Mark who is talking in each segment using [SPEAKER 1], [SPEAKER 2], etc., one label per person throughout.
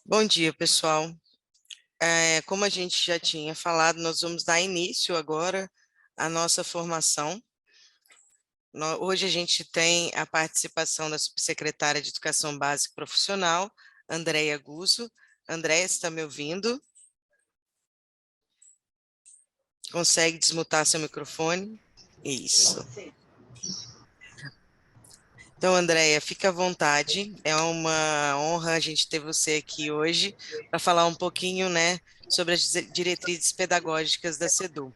[SPEAKER 1] Bom dia, pessoal. Como a gente já tinha falado, nós vamos dar início agora à nossa formação. Hoje a gente tem a participação da subsecretária de Educação Básica e Profissional, Andréia Guzzo. Andréia, você está me ouvindo? Consegue desmutar seu microfone? Isso.
[SPEAKER 2] Sim.
[SPEAKER 1] Então, Andréia, fica à vontade. É uma honra a gente ter você aqui hoje para falar um pouquinho, né, sobre as diretrizes pedagógicas da SEDU.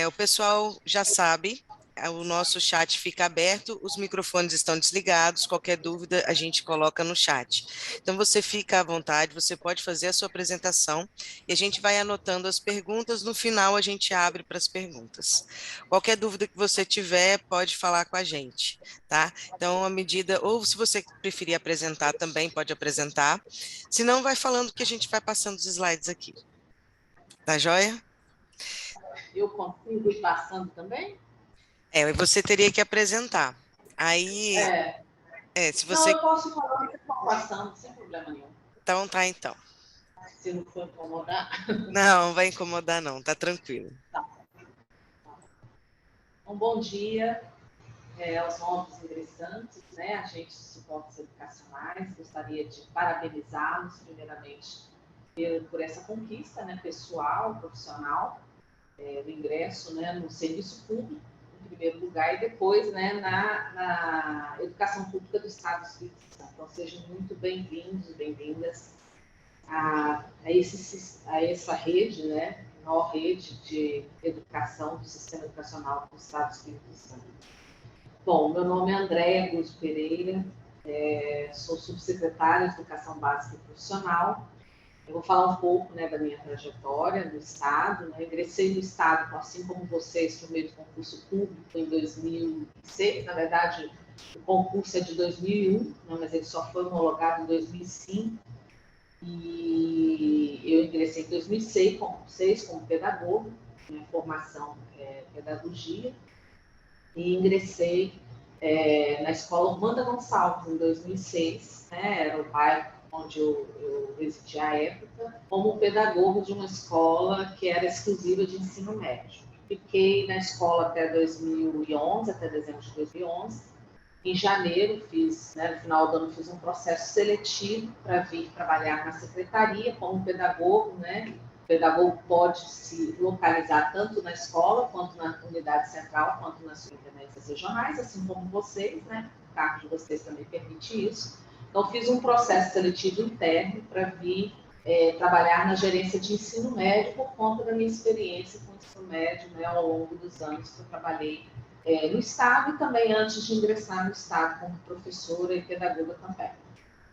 [SPEAKER 1] O pessoal já sabe, o nosso chat fica aberto, os microfones estão desligados, qualquer dúvida a gente coloca no chat. Então você fica à vontade, você pode fazer a sua apresentação e a gente vai anotando as perguntas, no final a gente abre para as perguntas. Qualquer dúvida que você tiver, pode falar com a gente, tá? Então, à medida, ou se você preferir apresentar também, pode apresentar, se não, vai falando que a gente vai passando os slides aqui. Tá joia?
[SPEAKER 2] Eu consigo ir passando também?
[SPEAKER 1] E você teria que apresentar. Aí,
[SPEAKER 2] É.
[SPEAKER 1] se
[SPEAKER 2] Não,
[SPEAKER 1] você.
[SPEAKER 2] eu posso falar que estou passando sem problema nenhum.
[SPEAKER 1] Então, tá, então.
[SPEAKER 2] Se não for incomodar.
[SPEAKER 1] Não, vai incomodar, não, tá tranquilo.
[SPEAKER 2] Tá. Um bom dia aos novos ingressantes, né, agentes de suportes educacionais. Gostaria de parabenizá-los, primeiramente, por essa conquista, né, pessoal, profissional, do ingresso, né, no serviço público, em primeiro lugar, e depois, né, na educação pública do Estado do Espírito Santo. Então, sejam muito bem-vindos e bem-vindas a essa rede, né, maior rede de educação do sistema educacional do Estado do Espírito Santo. Bom, meu nome é Andréia Guzzo Pereira, sou subsecretária de Educação Básica e Profissional. Eu vou falar um pouco, né, da minha trajetória no Estado. Né? Eu ingressei no Estado, assim como vocês, por meio do concurso público em 2006. Na verdade, o concurso é de 2001, né, mas ele só foi homologado em 2005. E eu ingressei em 2006 como pedagogo, minha formação é pedagogia, e ingressei na Escola Urbana Gonçalves em 2006, né, era o bairro onde eu residia à época, como pedagogo de uma escola que era exclusiva de ensino médio. Fiquei na escola até 2011, até dezembro de 2011. Em janeiro, no final do ano, fiz um processo seletivo para vir trabalhar na secretaria como pedagogo, né? O pedagogo pode se localizar tanto na escola, quanto na unidade central, quanto nas superintendências regionais, assim como vocês, né? O cargo de vocês também permite isso. Então, fiz um processo seletivo interno para vir trabalhar na gerência de ensino médio por conta da minha experiência com o ensino médio, né, ao longo dos anos que eu trabalhei no Estado e também antes de ingressar no Estado como professora e pedagoga também.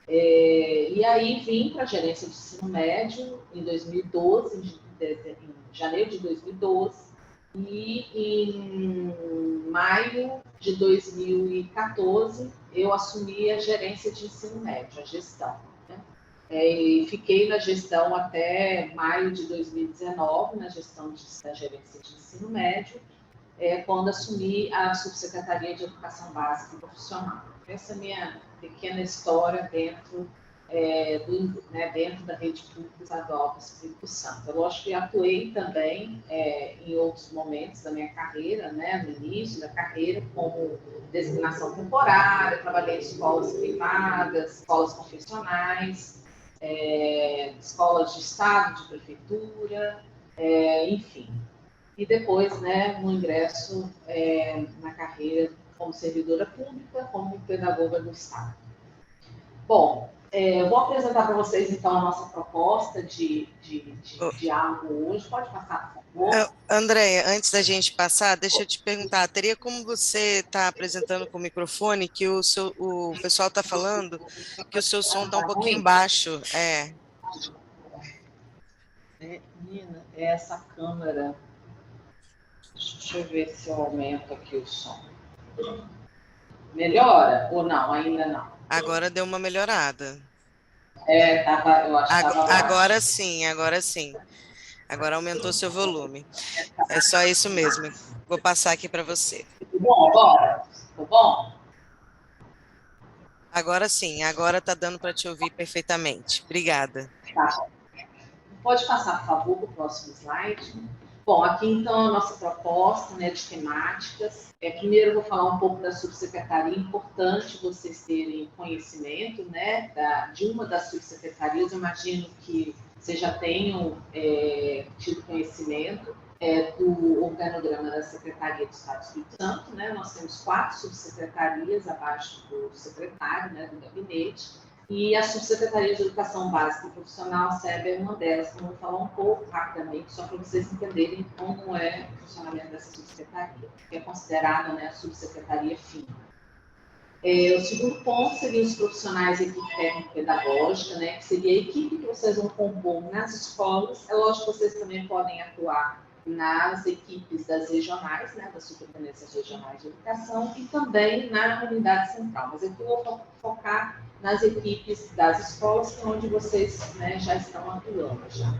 [SPEAKER 2] E aí vim para a gerência de ensino médio em 2012, em janeiro de 2012, e em maio de 2014 eu assumi a gerência de ensino médio, a gestão. Né? E fiquei na gestão até maio de 2019, na gestão da gerência de ensino médio, quando assumi a subsecretaria de Educação Básica e Profissional. Essa é a minha pequena história dentro, dentro da rede pública estadual do Espírito Santo. Eu acho que atuei também em outros momentos da minha carreira, né, no início da carreira, como designação temporária, trabalhei em escolas privadas, escolas confessionais, escolas de Estado, de prefeitura, enfim. E depois, né, no ingresso na carreira como servidora pública, como pedagoga do Estado. Bom, eu vou apresentar para vocês, então, a nossa proposta de diálogo hoje. Pode passar, por favor?
[SPEAKER 1] Andréia, antes da gente passar, deixa eu te perguntar, teria como você estar apresentando com o microfone que o pessoal está falando que o seu som está um
[SPEAKER 2] Tá
[SPEAKER 1] pouquinho
[SPEAKER 2] ruim?
[SPEAKER 1] baixo?
[SPEAKER 2] Menina, essa câmera. Deixa eu ver se eu aumento aqui o som. Melhora ou não? Ainda não.
[SPEAKER 1] Agora deu uma melhorada.
[SPEAKER 2] Eu acho que estava
[SPEAKER 1] Agora
[SPEAKER 2] baixo.
[SPEAKER 1] sim, agora sim. Agora aumentou seu volume. É só isso mesmo. Vou passar aqui para você.
[SPEAKER 2] Tudo bom agora? Tudo bom?
[SPEAKER 1] Agora sim, agora está dando para te ouvir perfeitamente. Obrigada.
[SPEAKER 2] Tá. Pode passar, por favor, para o próximo slide. Bom, aqui então a nossa proposta, né, de temáticas. Primeiro eu vou falar um pouco da subsecretaria. Importante vocês terem conhecimento, né, de uma das subsecretarias. Eu imagino que vocês já tenham tido conhecimento do organograma da Secretaria do Estado do Espírito Santo, né? Nós temos 4 subsecretarias abaixo do secretário, né, do gabinete. E a Subsecretaria de Educação Básica e Profissional, SEB, é uma delas. Então, vou falar um pouco rapidamente, só para vocês entenderem como é o funcionamento dessa subsecretaria, que é considerada, né, a subsecretaria fim. O segundo ponto seria os profissionais da equipe técnico-pedagógica, né, que seria a equipe que vocês vão compor nas escolas. É lógico que vocês também podem atuar nas equipes das regionais, né, das superintendências regionais de educação, e também na unidade central. Mas aqui eu vou focar nas equipes das escolas, que é onde vocês, né, já estão atuando, já.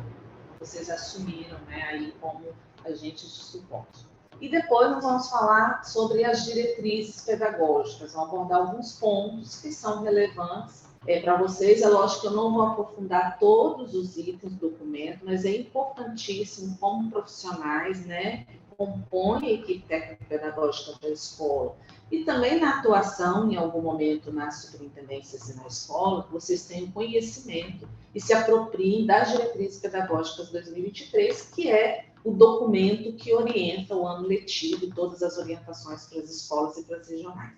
[SPEAKER 2] Vocês assumiram, né, aí como agentes de suporte. E depois nós vamos falar sobre as diretrizes pedagógicas, vamos abordar alguns pontos que são relevantes para vocês. É lógico que eu não vou aprofundar todos os itens do documento, mas é importantíssimo como profissionais, né, que compõem a equipe técnico-pedagógica da escola e também na atuação, em algum momento, nas superintendências e na escola, que vocês tenham conhecimento e se apropriem das diretrizes pedagógicas 2023, que é o documento que orienta o ano letivo e todas as orientações para as escolas e para as regionais.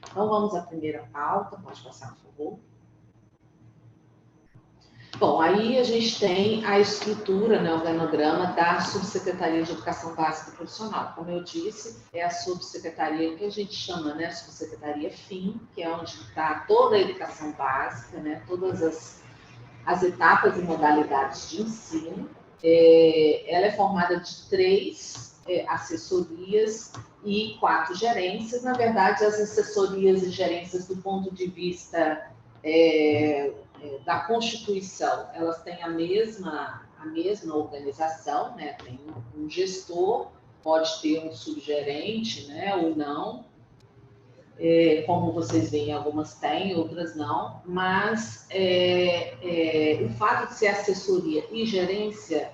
[SPEAKER 2] Então, vamos à primeira pauta. Pode passar, por favor. Bom, aí a gente tem a estrutura, né, o organograma da Subsecretaria de Educação Básica e Profissional. Como eu disse, é a subsecretaria que a gente chama, né, Subsecretaria FIM, que é onde está toda a educação básica, né, todas as etapas e modalidades de ensino. Ela é formada de 3 assessorias e 4 gerências. Na verdade, as assessorias e gerências, do ponto de vista da Constituição, elas têm a mesma organização, né? Tem um gestor, pode ter um subgerente, né, ou não. Como vocês veem, algumas têm, outras não, mas o fato de ser assessoria e gerência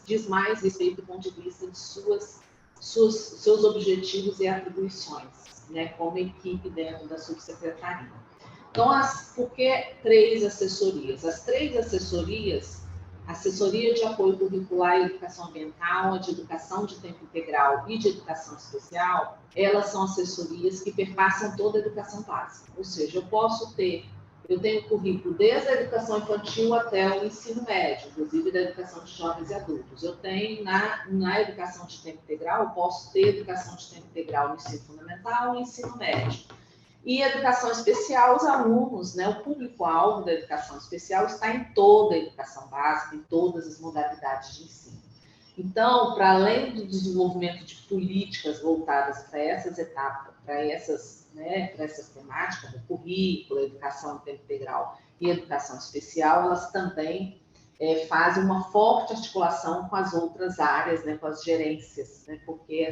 [SPEAKER 2] diz mais respeito do ponto de vista de seus objetivos e atribuições, né, como equipe dentro da subsecretaria. Então, por que 3 assessorias? As 3 assessorias, assessoria de apoio curricular e educação ambiental, a de educação de tempo integral e de educação especial, elas são assessorias que perpassam toda a educação básica. Ou seja, eu tenho currículo desde a educação infantil até o ensino médio, inclusive da educação de jovens e adultos. Eu tenho na educação de tempo integral, eu posso ter educação de tempo integral no ensino fundamental e ensino médio. E educação especial, os alunos, né, o público-alvo da educação especial está em toda a educação básica, em todas as modalidades de ensino. Então, para além do desenvolvimento de políticas voltadas para essas etapas, para essas temáticas, o currículo, a educação em tempo integral e a educação especial, elas também fazem uma forte articulação com as outras áreas, né, com as gerências, né, porque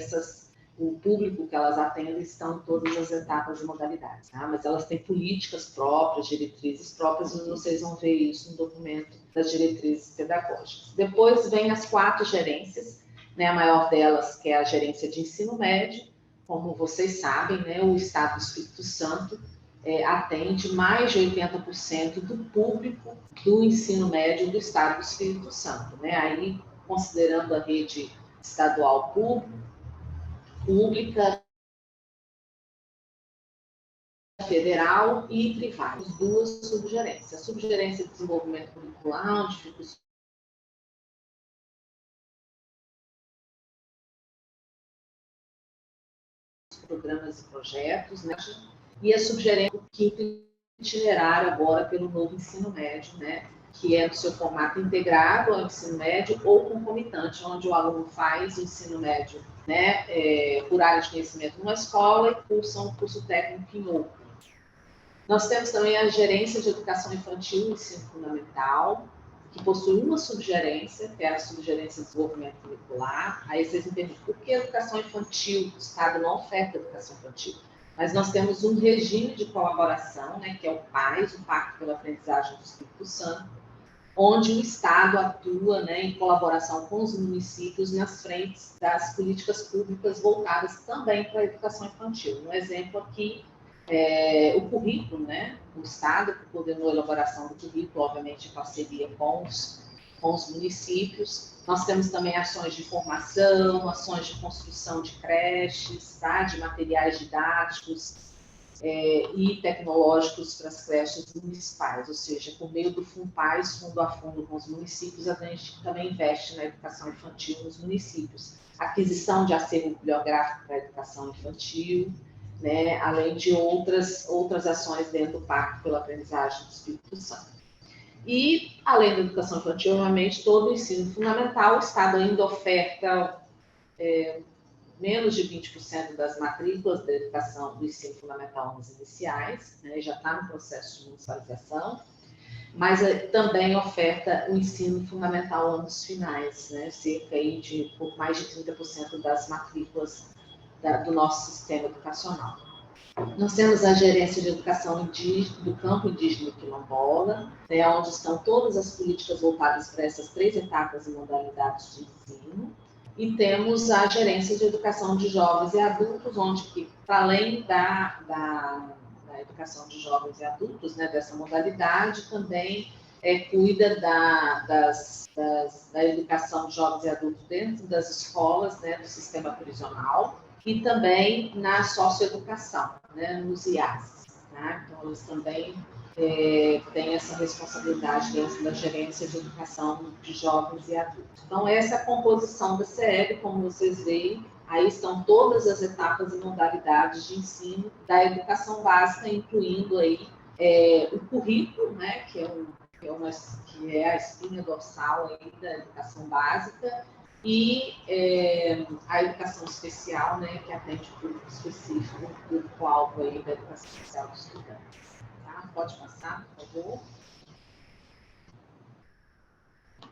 [SPEAKER 2] o público que elas atendem estão em todas as etapas e modalidades, tá? Mas elas têm políticas próprias, diretrizes próprias, e vocês vão ver isso no documento das diretrizes pedagógicas. Depois vem as 4 gerências, né? A maior delas, que é a gerência de ensino médio. Como vocês sabem, né, o Estado do Espírito Santo atende mais de 80% do público do ensino médio do Estado do Espírito Santo, né? Aí, considerando a rede estadual pública, federal e privada, as 2 subgerências. A subgerência de desenvolvimento curricular, onde fica os programas e projetos, né? E a subgerência do quinto itinerário agora pelo novo ensino médio, né? Que é no seu formato integrado ao ensino médio ou concomitante, onde o aluno faz o ensino médio, né, por área de conhecimento numa escola e cursa um curso técnico em outra. Nós temos também a gerência de educação infantil e ensino fundamental, que possui uma subgerência, que é a subgerência de desenvolvimento curricular. Aí vocês entendem por que a educação infantil, o Estado não oferta educação infantil. mas nós temos um regime de colaboração, né, que é o PAS, o Pacto pela Aprendizagem do Espírito Santo, onde o Estado atua, né, em colaboração com os municípios nas frentes das políticas públicas voltadas também para a educação infantil. Um exemplo aqui é o currículo, né, o Estado coordenou a elaboração do currículo, obviamente em parceria com os municípios. Nós temos também ações de formação, ações de construção de creches, tá, de materiais didáticos, e tecnológicos para as creches municipais, ou seja, por meio do FUNPAES, fundo a fundo com os municípios, a gente também investe na educação infantil nos municípios. Aquisição de acervo bibliográfico para a educação infantil, né, além de outras ações dentro do Pacto pela Aprendizagem do Espírito Santo. E, além da educação infantil, obviamente, todo o ensino fundamental, o Estado ainda oferta menos de 20% das matrículas da educação do ensino fundamental nos iniciais, né, já está no processo de municipalização, mas também oferta o ensino fundamental anos finais, né, cerca aí de pouco mais de 30% das matrículas do nosso sistema educacional. Nós temos a gerência de educação do campo indígena quilombola, né, onde estão todas as políticas voltadas para essas 3 etapas e modalidades de ensino. E temos a gerência de educação de jovens e adultos, onde, para além da educação de jovens e adultos, né, dessa modalidade, também cuida da educação de jovens e adultos dentro das escolas, né, do sistema prisional, e também na socioeducação, né, nos IAS. Tá? Então, eles também têm essa responsabilidade dentro da gerência de educação de jovens e adultos. Então, essa é a composição da CEB, como vocês veem, aí estão todas as etapas e modalidades de ensino da educação básica, incluindo aí o currículo, né, que é a espinha dorsal aí da educação básica, e a educação especial, né, que atende o público específico, o público-alvo aí da educação especial dos estudantes. Tá? Pode passar, por favor.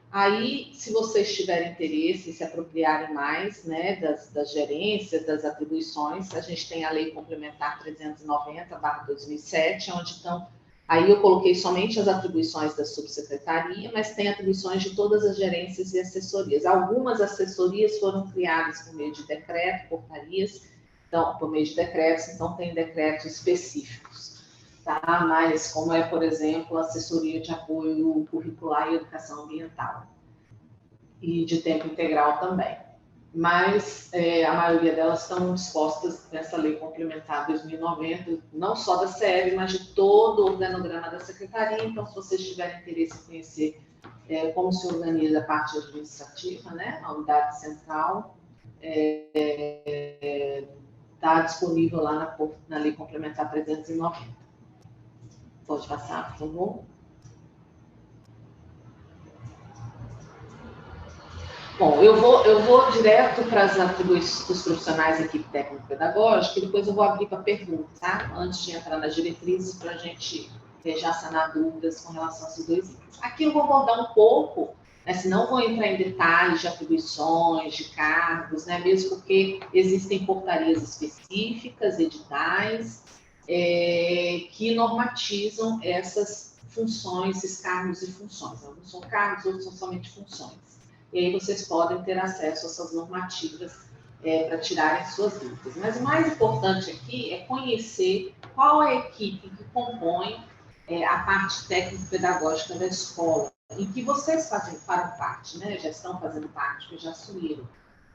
[SPEAKER 2] Aí, se vocês tiverem interesse em se apropriarem mais, né, das gerências, das atribuições, a gente tem a Lei Complementar 390/2007, onde estão. Aí eu coloquei somente as atribuições da subsecretaria, mas tem atribuições de todas as gerências e assessorias. Algumas assessorias foram criadas por meio de decreto, portarias, então, por meio de decretos, então tem decretos específicos. Tá? Mas como é, por exemplo, a assessoria de apoio curricular e educação ambiental. E de tempo integral também. Mas a maioria delas estão dispostas nessa Lei Complementar 2090, não só da CEB, mas de todo o organograma da Secretaria. Então, se vocês tiverem interesse em conhecer como se organiza a parte administrativa, né, a unidade central, está disponível lá na Lei Complementar 390. Pode passar, por favor. Bom, eu vou direto para as atribuições dos profissionais da equipe técnico-pedagógica e depois eu vou abrir para perguntas, tá? Antes de entrar nas diretrizes, para a gente já sanar dúvidas com relação a esses 2 itens. Aqui eu vou abordar um pouco, né, senão vou entrar em detalhes de atribuições, de cargos, né, mesmo porque existem portarias específicas, editais, que normatizam essas funções, esses cargos e funções. Alguns são cargos, outros são somente funções. E aí vocês podem ter acesso a essas normativas para tirarem suas dúvidas. Mas o mais importante aqui é conhecer qual é a equipe que compõe a parte técnico-pedagógica da escola, em que vocês farão parte, né? Já estão fazendo parte, que já assumiram.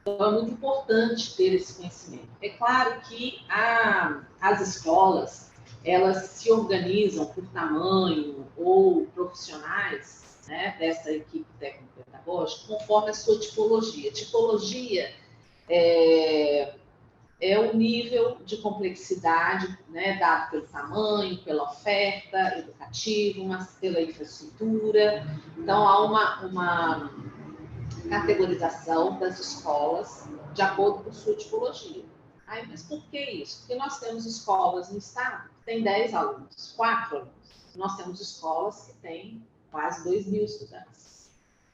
[SPEAKER 2] Então, é muito importante ter esse conhecimento. É claro que as escolas, elas se organizam por tamanho ou profissionais, né, dessa equipe técnico-pedagógica, conforme a sua tipologia. Tipologia é o nível de complexidade, né, dado pelo tamanho, pela oferta educativa, pela infraestrutura. Então, há uma categorização das escolas de acordo com sua tipologia. Aí, mas por que isso? Porque nós temos escolas no estado que tem 10 alunos, 4 alunos. Nós temos escolas que têm quase 2.000 estudantes.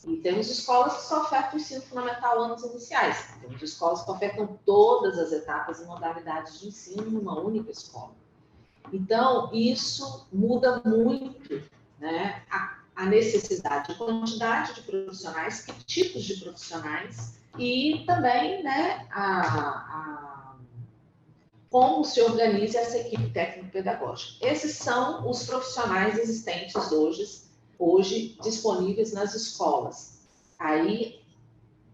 [SPEAKER 2] E temos escolas que só ofertam o ensino fundamental anos iniciais. Temos escolas que ofertam todas as etapas e modalidades de ensino numa única escola. Então, isso muda muito, né, a necessidade, a quantidade de profissionais, que tipos de profissionais, e também, né, como se organiza essa equipe técnico-pedagógica. Esses são os profissionais existentes hoje disponíveis nas escolas. Aí,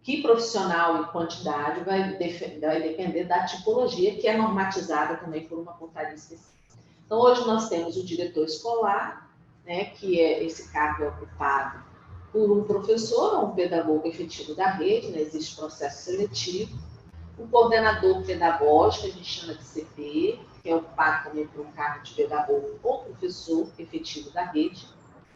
[SPEAKER 2] que profissional e quantidade vai depender da tipologia, que é normatizada também por uma portaria específica. Então, hoje nós temos o diretor escolar, né, que esse cargo é ocupado por um professor ou um pedagogo efetivo da rede, né, existe processo seletivo. O coordenador pedagógico, a gente chama de CP, que é ocupado também por um cargo de pedagogo ou professor efetivo da rede.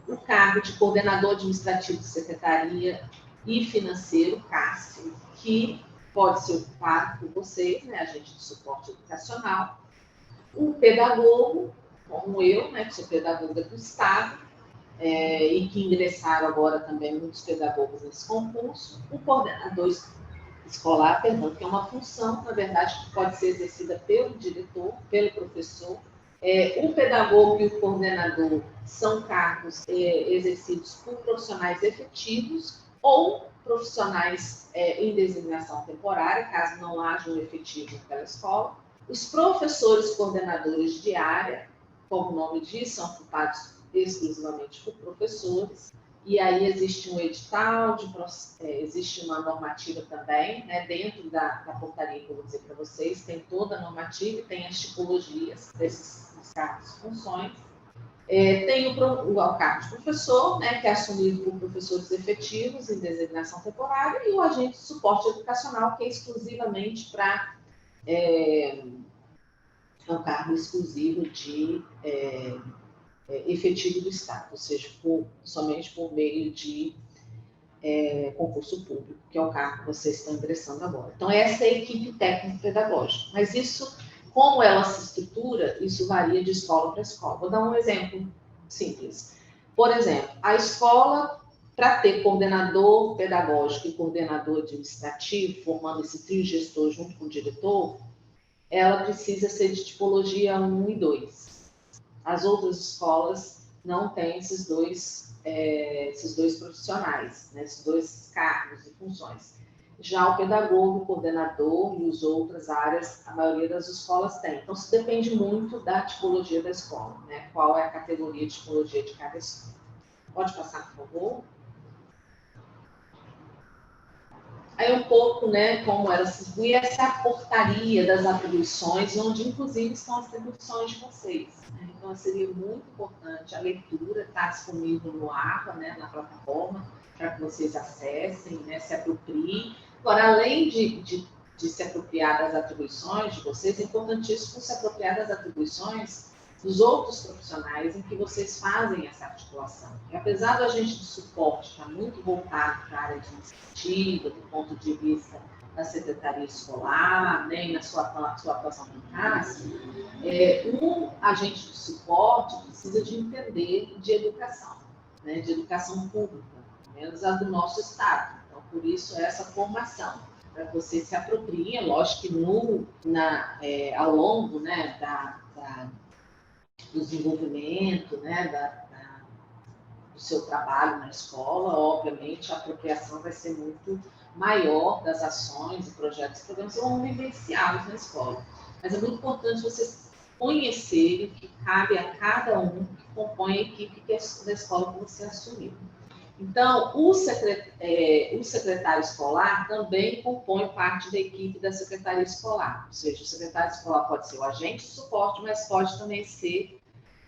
[SPEAKER 2] O cargo de coordenador administrativo de secretaria e financeiro, CASF, que pode ser ocupado por vocês, né, agente de suporte educacional. O pedagogo, como eu, né, que sou pedagoga do Estado, e que ingressaram agora também muitos pedagogos nesse concurso. O coordenador escolar, perdão, que é uma função, na verdade, que pode ser exercida pelo diretor, pelo professor. O pedagogo e o coordenador são cargos exercidos por profissionais efetivos ou profissionais em designação temporária, caso não haja um efetivo naquela escola. Os professores coordenadores de área, como o nome diz, são ocupados exclusivamente por professores. E aí existe um edital, existe uma normativa também, né, dentro da portaria que eu vou dizer para vocês, tem toda a normativa e tem as tipologias desses cargos e funções. Tem o cargo de professor, né, que é assumido por professores efetivos em designação temporária, e o agente de suporte educacional, que é exclusivamente para... é um cargo exclusivo de efetivo do Estado, ou seja, somente por meio de concurso público, que é o cargo que vocês estão ingressando agora. Então, essa é a equipe técnico-pedagógica. Mas isso, como ela se estrutura, isso varia de escola para escola. Vou dar um exemplo simples. Por exemplo, a escola, para ter coordenador pedagógico e coordenador administrativo, formando esse trio gestor junto com o diretor, ela precisa ser de tipologia 1 e 2. As outras escolas não têm esses dois profissionais, né, esses dois cargos e funções. Já o pedagogo, o coordenador e as outras áreas, a maioria das escolas tem. Então, isso depende muito da tipologia da escola, né? Qual é a categoria de tipologia de cada escola. Pode passar, por favor? Aí um pouco, né, como ela se distribui, essa portaria das atribuições, onde inclusive estão as atribuições de vocês. Né? Então, seria muito importante a leitura, está disponível no APA, né, na plataforma, para que vocês acessem, né, se apropriem. Agora, além de se apropriar das atribuições de vocês, é importantíssimo se apropriar das atribuições dos outros profissionais em que vocês fazem essa articulação. E apesar do agente de suporte estar muito voltado para a área administrativa, do ponto de vista da secretaria escolar, né, e na sua atuação no CAS, um agente de suporte precisa de entender de educação, né, de educação pública, menos a do nosso Estado. Então, por isso, essa formação, para que você se aproprie, é lógico que ao longo, né, do desenvolvimento, né, do seu trabalho na escola, obviamente a apropriação vai ser muito maior das ações e projetos que programas vão vivenciá-los na escola. Mas é muito importante vocês conhecerem o que cabe a cada um que compõe a equipe da escola que você assumiu. Então, o secretário escolar também compõe parte da equipe da secretaria escolar. Ou seja, o secretário escolar pode ser o agente de suporte, mas pode também ser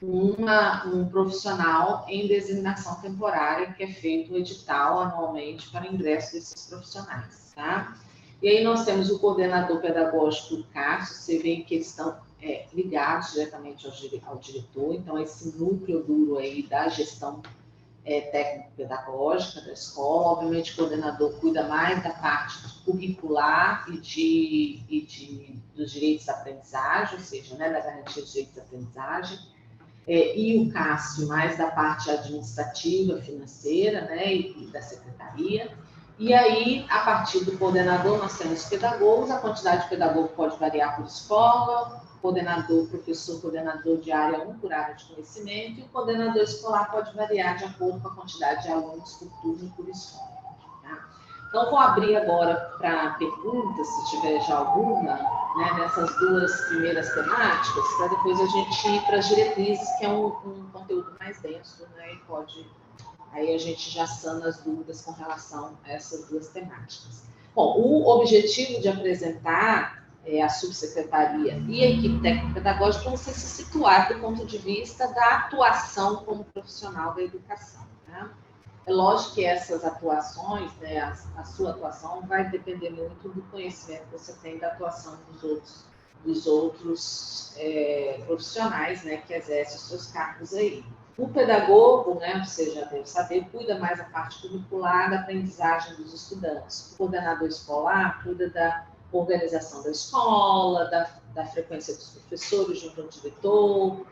[SPEAKER 2] um profissional em designação temporária, que é feito o edital anualmente para ingresso desses profissionais. Tá? E aí nós temos o coordenador pedagógico do CAS, você vê que eles estão ligados diretamente ao diretor, então esse núcleo duro aí da gestão técnico-pedagógica da escola. Obviamente, o coordenador cuida mais da parte curricular e dos direitos da aprendizagem, ou seja, né, da garantia dos direitos da aprendizagem. e o Cássio mais da parte administrativa, financeira, né, e da secretaria. E aí, a partir do coordenador, nós temos pedagogos, a quantidade de pedagogo pode variar por escola, coordenador, professor, coordenador de área 1 por área de conhecimento, e o coordenador escolar pode variar de acordo com a quantidade de alunos por turno e por escola. Tá? Então, vou abrir agora para perguntas, se tiver já alguma, né, nessas duas primeiras temáticas, para depois a gente ir para as diretrizes, que é um conteúdo mais denso, né, e pode... Aí a gente já sana as dúvidas com relação a essas duas temáticas. Bom, o objetivo de apresentar a subsecretaria e a equipe técnico-pedagógica é você se situar do ponto de vista da atuação como profissional da educação. Né? É lógico que essas atuações, né, a sua atuação vai depender muito do conhecimento que você tem da atuação dos outros profissionais, né, que exercem os seus cargos aí. O pedagogo, né, você já deve saber, cuida mais da parte curricular, da aprendizagem dos estudantes. O coordenador escolar cuida da organização da escola, da frequência dos professores junto ao diretor,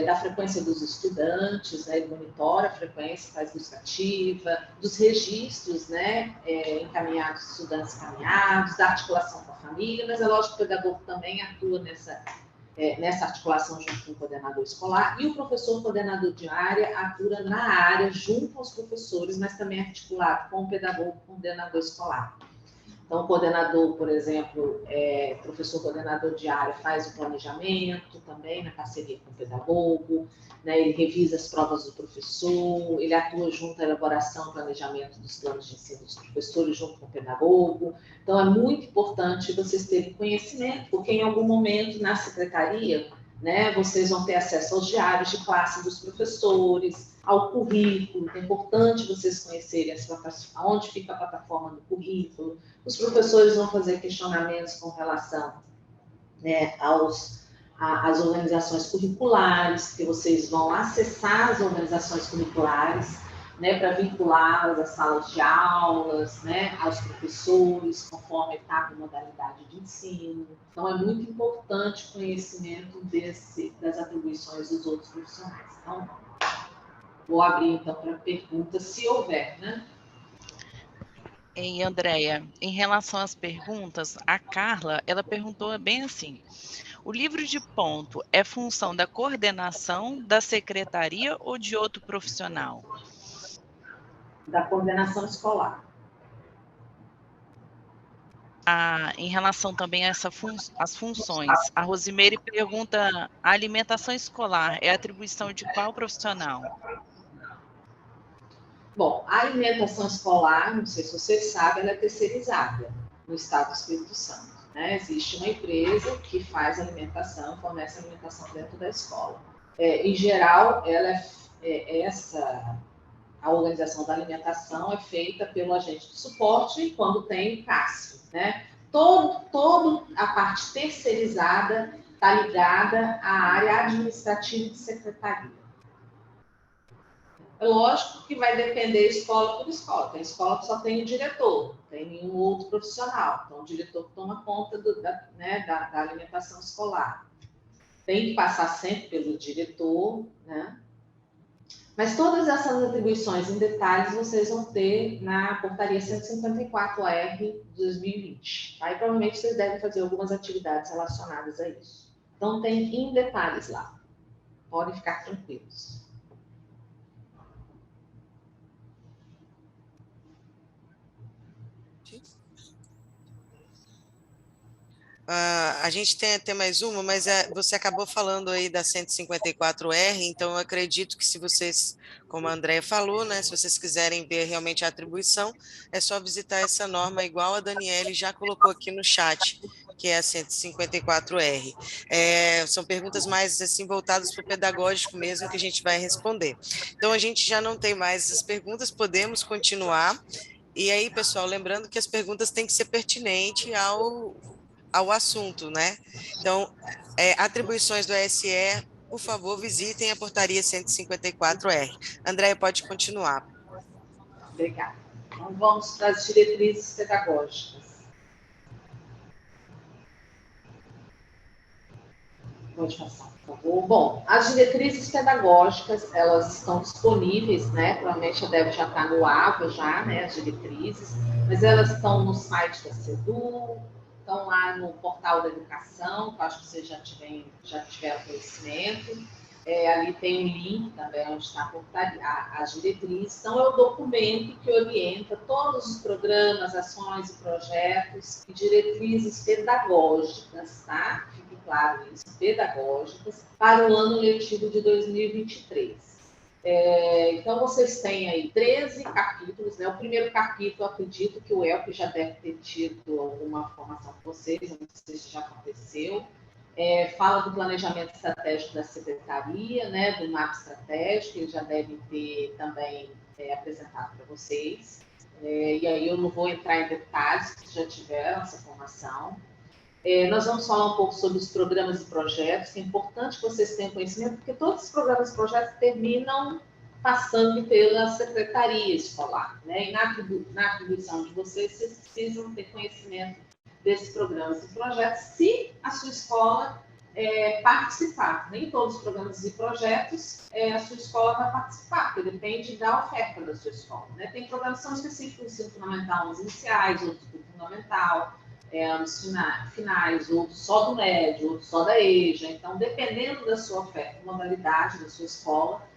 [SPEAKER 2] da frequência dos estudantes, né, ele monitora a frequência, faz busca ativa, dos registros, né, encaminhados, estudantes encaminhados, da articulação com a família, mas é lógico que o pedagogo também atua nessa articulação junto com o coordenador escolar, e o professor coordenador de área atua na área junto aos professores, mas também articulado com o pedagogo coordenador escolar. Então, o coordenador, por exemplo, professor coordenador de área faz o planejamento também, na parceria com o pedagogo, né, ele revisa as provas do professor, ele atua junto à elaboração e planejamento dos planos de ensino dos professores junto com o pedagogo. Então, é muito importante vocês terem conhecimento, porque em algum momento na secretaria, né, vocês vão ter acesso aos diários de classe dos professores, ao currículo, é importante vocês conhecerem onde fica a plataforma do currículo. Os professores vão fazer questionamentos com relação, né, às organizações curriculares, que vocês vão acessar as organizações curriculares, né, para vinculá-las às salas de aulas, né, aos professores, conforme etapa e modalidade de ensino. Então, é muito importante o conhecimento das atribuições dos outros profissionais. Então, vou abrir, então, para perguntas, se houver, né?
[SPEAKER 3] E Andréia, em relação às perguntas, a Carla, ela perguntou bem assim, o livro de ponto é função da coordenação, da secretaria ou de outro profissional?
[SPEAKER 2] Da coordenação escolar.
[SPEAKER 3] Em relação também a as funções, a Rosimeire pergunta, a alimentação escolar é atribuição de qual profissional?
[SPEAKER 2] Bom, a alimentação escolar, não sei se vocês sabem, ela é terceirizada no estado do Espírito Santo. Né? Existe uma empresa que faz alimentação, fornece alimentação dentro da escola. Em geral, a organização da alimentação é feita pelo agente de suporte e quando tem o Cássio. Né? Toda a parte terceirizada está ligada à área administrativa de secretaria. É lógico que vai depender escola por escola. Tem escola que só tem o diretor, não tem nenhum outro profissional. Então, o diretor toma conta da alimentação escolar. Tem que passar sempre pelo diretor, né? Mas todas essas atribuições em detalhes vocês vão ter na portaria 154-AR de 2020. Aí, provavelmente, vocês devem fazer algumas atividades relacionadas a isso. Então, tem em detalhes lá. Podem ficar tranquilos.
[SPEAKER 1] A gente tem até mais uma, mas você acabou falando aí da 154R, então eu acredito que se vocês, como a Andrea falou, né, se vocês quiserem ver realmente a atribuição, é só visitar essa norma, igual a Daniele já colocou aqui no chat, que é a 154R. São perguntas mais assim voltadas para o pedagógico mesmo que a gente vai responder. Então a gente já não tem mais essas perguntas, podemos continuar. E aí, pessoal, lembrando que as perguntas têm que ser pertinentes ao assunto, né? Então, atribuições do SE, por favor, visitem a portaria 154R. Andréia, pode continuar.
[SPEAKER 2] Obrigada. Então, vamos para as diretrizes pedagógicas. Pode passar, por favor. Bom, as diretrizes pedagógicas, elas estão disponíveis, né? Provavelmente deve já estar no AVA já, né? As diretrizes, mas elas estão no site da CEDU, estão lá no portal da educação, que eu acho que vocês já tiveram conhecimento. Ali tem um link também onde está as diretrizes. Então, é o documento que orienta todos os programas, ações e projetos e diretrizes pedagógicas, tá? Fique claro isso, pedagógicas, para o ano letivo de 2023. Então, vocês têm aí 13 capítulos, né? O primeiro capítulo, acredito que o Elke já deve ter tido alguma formação com vocês, não sei se já aconteceu. Fala do planejamento estratégico da secretaria, né, do mapa estratégico, eles já devem ter também apresentado para vocês. E aí eu não vou entrar em detalhes, porque já tiveram essa formação. Nós vamos falar um pouco sobre os programas e projetos, que é importante que vocês tenham conhecimento, porque todos os programas e projetos terminam passando pela secretaria escolar, né? E na atribuição de vocês precisam ter conhecimento desses programas e projetos, se a sua escola participar. Nem todos os programas e projetos a sua escola vai participar, porque depende da oferta da sua escola, né? Tem programas que são específicos do ensino fundamental, uns iniciais, outros do fundamental, anos finais, outros só do médio, outros só da EJA. Então, dependendo da sua oferta, modalidade da sua escola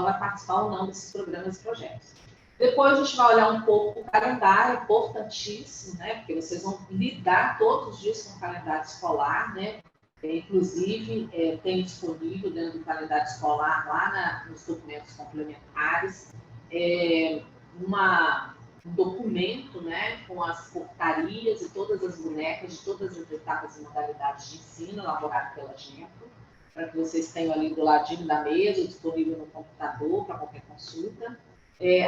[SPEAKER 2] vai participar ou não desses programas e projetos. Depois a gente vai olhar um pouco o calendário, importantíssimo, né? Porque vocês vão lidar todos os dias com o calendário escolar, né? Inclusive, tem disponível dentro do calendário escolar, lá nos documentos complementares, um documento, né, com as portarias e todas as bonecas de todas as etapas e modalidades de ensino, elaborado pela GEMPRO, para que vocês tenham ali do ladinho da mesa, disponível no computador para qualquer consulta.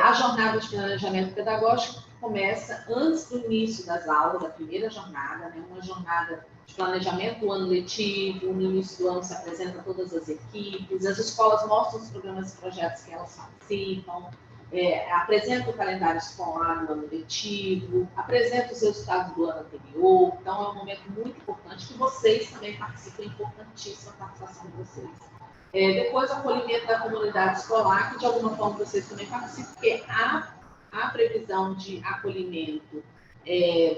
[SPEAKER 2] A jornada de planejamento pedagógico começa antes do início das aulas, a primeira jornada, né, uma jornada de planejamento do ano letivo. No início do ano se apresentam todas as equipes, as escolas mostram os programas e projetos que elas participam, apresenta o calendário escolar do ano letivo, apresenta os resultados do ano anterior. Então, é um momento muito importante que vocês também participem, importantíssima a participação de vocês. Depois, o acolhimento da comunidade escolar, que de alguma forma vocês também participam, porque há previsão de acolhimento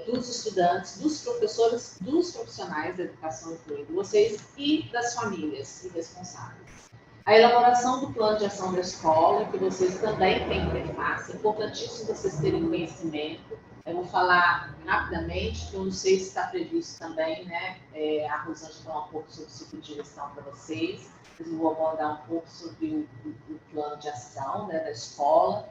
[SPEAKER 2] dos estudantes, dos professores, dos profissionais da educação, incluindo vocês, e das famílias e responsáveis. A elaboração do plano de ação da escola, que vocês também têm que ter fácil, é importantíssimo vocês terem conhecimento. Eu vou falar rapidamente, que eu não sei se está previsto também, né? A Rosângela falar um pouco sobre o ciclo de gestão para vocês. Eu vou abordar um pouco sobre o plano de ação, né, da escola.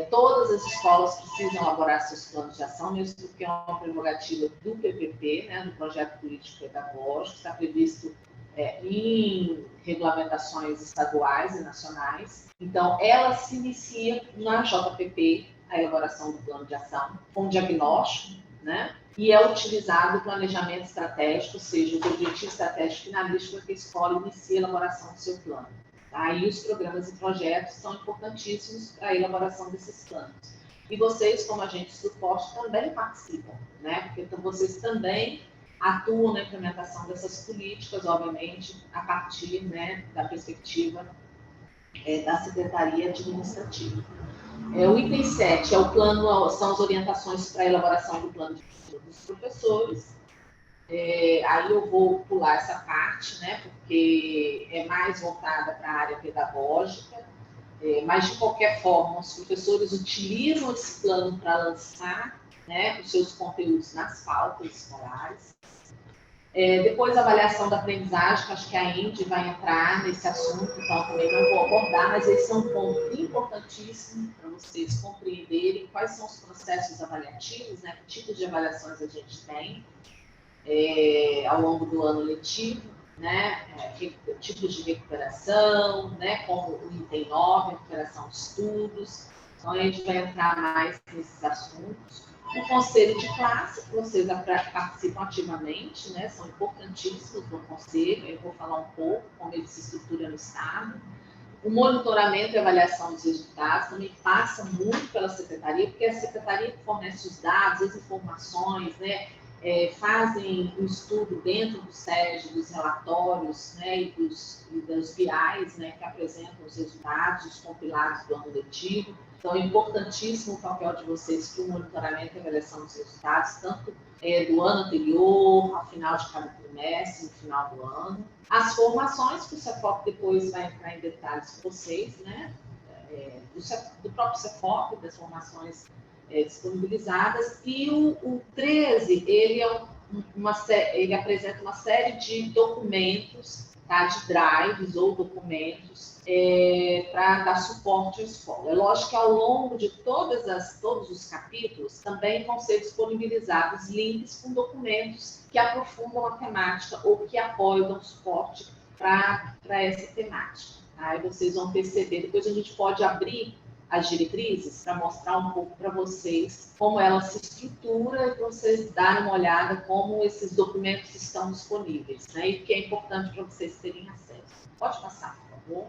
[SPEAKER 2] Todas as escolas precisam elaborar seus planos de ação, mesmo porque é uma prerrogativa do PPP, né, do Projeto Político Pedagógico, está previsto em regulamentações estaduais e nacionais. Então, ela se inicia na JPP, a elaboração do plano de ação, com diagnóstico, né? E é utilizado o planejamento estratégico, ou seja, o objetivo estratégico finalístico para que a escola inicie a elaboração do seu plano. Aí os programas e projetos são importantíssimos para a elaboração desses planos. E vocês, como agentes do suporte, também participam, né? Porque então, vocês também atuam na implementação dessas políticas, obviamente, a partir, né, da perspectiva da Secretaria Administrativa. O item 7 é o plano, são as orientações para a elaboração do plano de ensino dos professores. Aí eu vou pular essa parte, né, porque é mais voltada para a área pedagógica, mas de qualquer forma, os professores utilizam esse plano para lançar, né, os seus conteúdos nas pautas escolares. Depois, a avaliação da aprendizagem, que acho que a Indy vai entrar nesse assunto, então também não vou abordar, mas esse é um ponto importantíssimo para vocês compreenderem quais são os processos avaliativos, né, que tipos de avaliações a gente tem ao longo do ano letivo, né, tipos de recuperação, né, como o item 9, recuperação de estudos. Então, a gente vai entrar mais nesses assuntos. O conselho de classe, que vocês participam ativamente, né, são importantíssimos no conselho, eu vou falar um pouco como ele se estrutura no Estado. O monitoramento e avaliação dos resultados também passa muito pela secretaria, porque é a secretaria que fornece os dados, as informações, né, fazem um estudo dentro do SED, dos relatórios, né, e dos BIs, né, que apresentam os resultados, os compilados do ano letivo. Então, é importantíssimo o papel de vocês para o monitoramento e avaliação dos resultados, tanto do ano anterior, ao final de cada trimestre, no final do ano. As formações, que o CEFOP depois vai entrar em detalhes com vocês, né, do próprio CEFOP, das formações disponibilizadas. E o 13, ele apresenta uma série de documentos, tá, de drives ou documentos para dar suporte à escola. É lógico que ao longo de todos os capítulos também vão ser disponibilizados links com documentos que aprofundam a temática ou que apoiam, dão suporte para essa temática. Aí vocês vão perceber, depois a gente pode abrir as diretrizes para mostrar um pouco para vocês como ela se estrutura e para vocês darem uma olhada como esses documentos estão disponíveis, né? E que é importante para vocês terem acesso. Pode passar, por favor.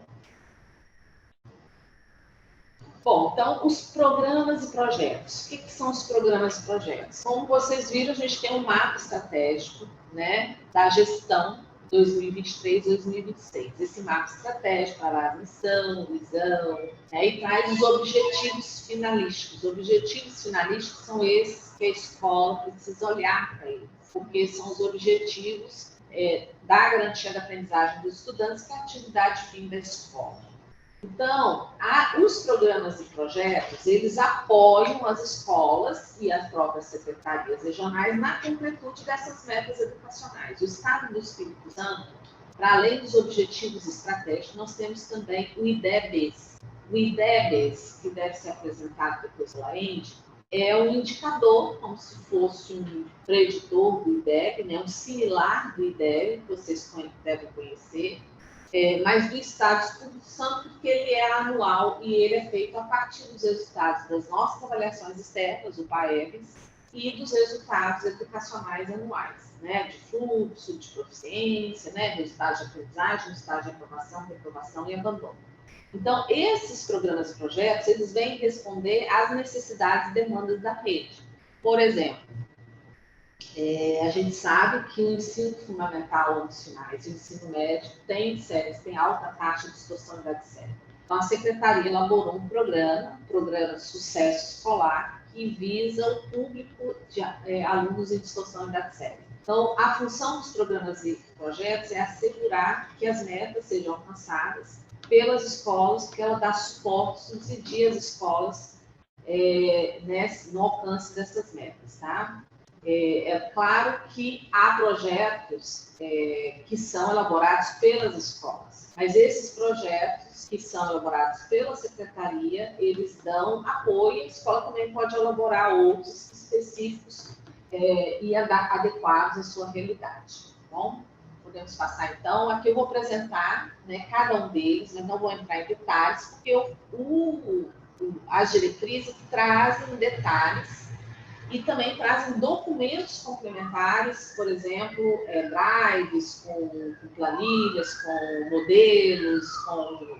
[SPEAKER 2] Bom, então, os programas e projetos. O que são os programas e projetos? Como vocês viram, a gente tem um mapa estratégico, né, da gestão 2023-2026. Esse mapa estratégico para a missão, visão, né, e traz os objetivos finalísticos. Os objetivos finalísticos são esses que a escola precisa olhar para eles, porque são os objetivos da garantia da aprendizagem dos estudantes, que é a atividade fim da escola. Então, os programas e projetos, eles apoiam as escolas e as próprias secretarias regionais na completude dessas metas educacionais. O Estado do Espírito Santo, para além dos objetivos estratégicos, nós temos também o IDEBES. O IDEBES, que deve ser apresentado depois pela ENDE, é um indicador, como se fosse um preditor do IDEB, né? Um similar do IDEB, que vocês devem conhecer, mas do Estado do Espírito Santo, porque ele é anual e ele é feito a partir dos resultados das nossas avaliações externas, o PAEBs, e dos resultados educacionais anuais, né, de fluxo, de proficiência, né, resultados de aprendizagem, resultados de aprovação, reprovação e abandono. Então, esses programas e projetos, eles vêm responder às necessidades e demandas da rede. Por exemplo, a gente sabe que o ensino fundamental, anos finais, e o ensino médio tem alta taxa de distorções de série. Então, a Secretaria elaborou um programa Sucesso Escolar, que visa o público de alunos em distorção de série. Então, a função dos programas e projetos é assegurar que as metas sejam alcançadas pelas escolas, porque ela dá suporte, subsidia as escolas no alcance dessas metas, tá? É claro que há projetos que são elaborados pelas escolas, mas esses projetos que são elaborados pela secretaria, eles dão apoio, a escola também pode elaborar outros específicos e adequados à sua realidade. Tá bom? Podemos passar então. Aqui eu vou apresentar, né, cada um deles, eu não vou entrar em detalhes, porque as diretrizes trazem detalhes e também trazem documentos complementares, por exemplo, drives com planilhas, com modelos, com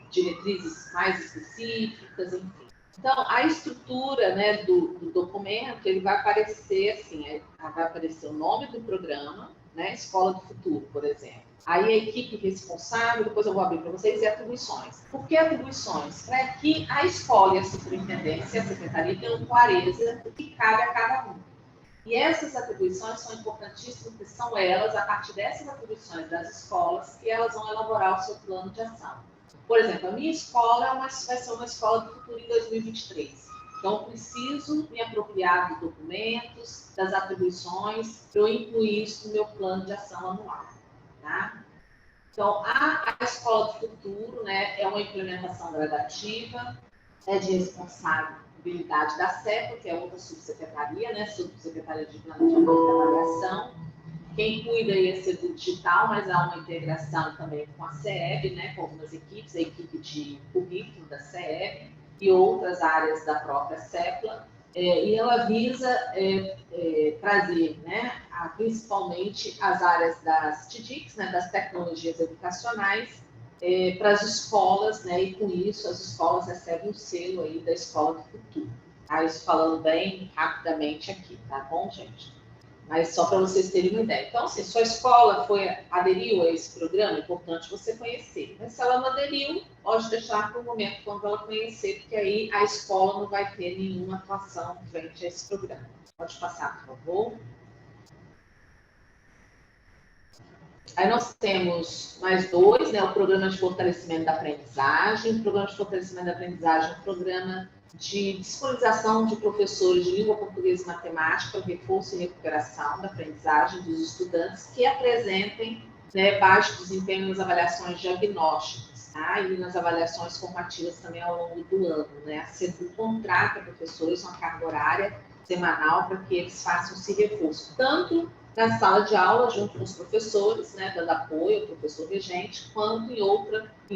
[SPEAKER 2] diretrizes mais específicas, enfim. Então, a estrutura, né, do documento, ele vai aparecer assim, vai aparecer o nome do programa, né, Escola do Futuro, por exemplo. Aí a equipe responsável, depois eu vou abrir para vocês, e atribuições. Por que atribuições? Para que a escola e a superintendência e a secretaria tenham clareza do que cabe a cada um. E essas atribuições são importantíssimas, porque são elas, a partir dessas atribuições das escolas, que elas vão elaborar o seu plano de ação. Por exemplo, a minha escola vai ser uma escola do futuro em 2023. Então, eu preciso me apropriar dos documentos, das atribuições, para eu incluir isso no meu plano de ação anual. Tá? Então, a Escola do Futuro, né, é uma implementação gradativa, é de responsabilidade da CEPA, que é outra subsecretaria, né, Subsecretaria de Planejamento e Avaliação. Quem cuida aí é Sedu Digital, mas há uma integração também com a CEB, né, com algumas equipes, a equipe de currículo da CEB e outras áreas da própria CEPLA, e ela visa trazer, né, principalmente as áreas das TDICs, né, das tecnologias educacionais, para as escolas, né, e com isso as escolas recebem o selo aí da Escola do Futuro. Tá? Isso falando bem rapidamente aqui, tá bom, gente? Mas só para vocês terem uma ideia. Então, assim, sua escola aderiu a esse programa, é importante você conhecer. Mas se ela não aderiu, pode deixar para o momento quando ela conhecer, porque aí a escola não vai ter nenhuma atuação frente a esse programa. Pode passar, por favor. Aí nós temos mais dois, né? O programa de fortalecimento da aprendizagem. O programa de fortalecimento da aprendizagem é um programa de disponibilização de professores de língua portuguesa e matemática, reforço e recuperação da aprendizagem dos estudantes que apresentem, né, baixo desempenho nas avaliações diagnósticas, tá? E nas avaliações formativas também ao longo do ano, né? A SEDU contrata professores uma carga horária semanal para que eles façam esse reforço, tanto na sala de aula, junto com os professores, né, dando apoio ao professor regente, quanto em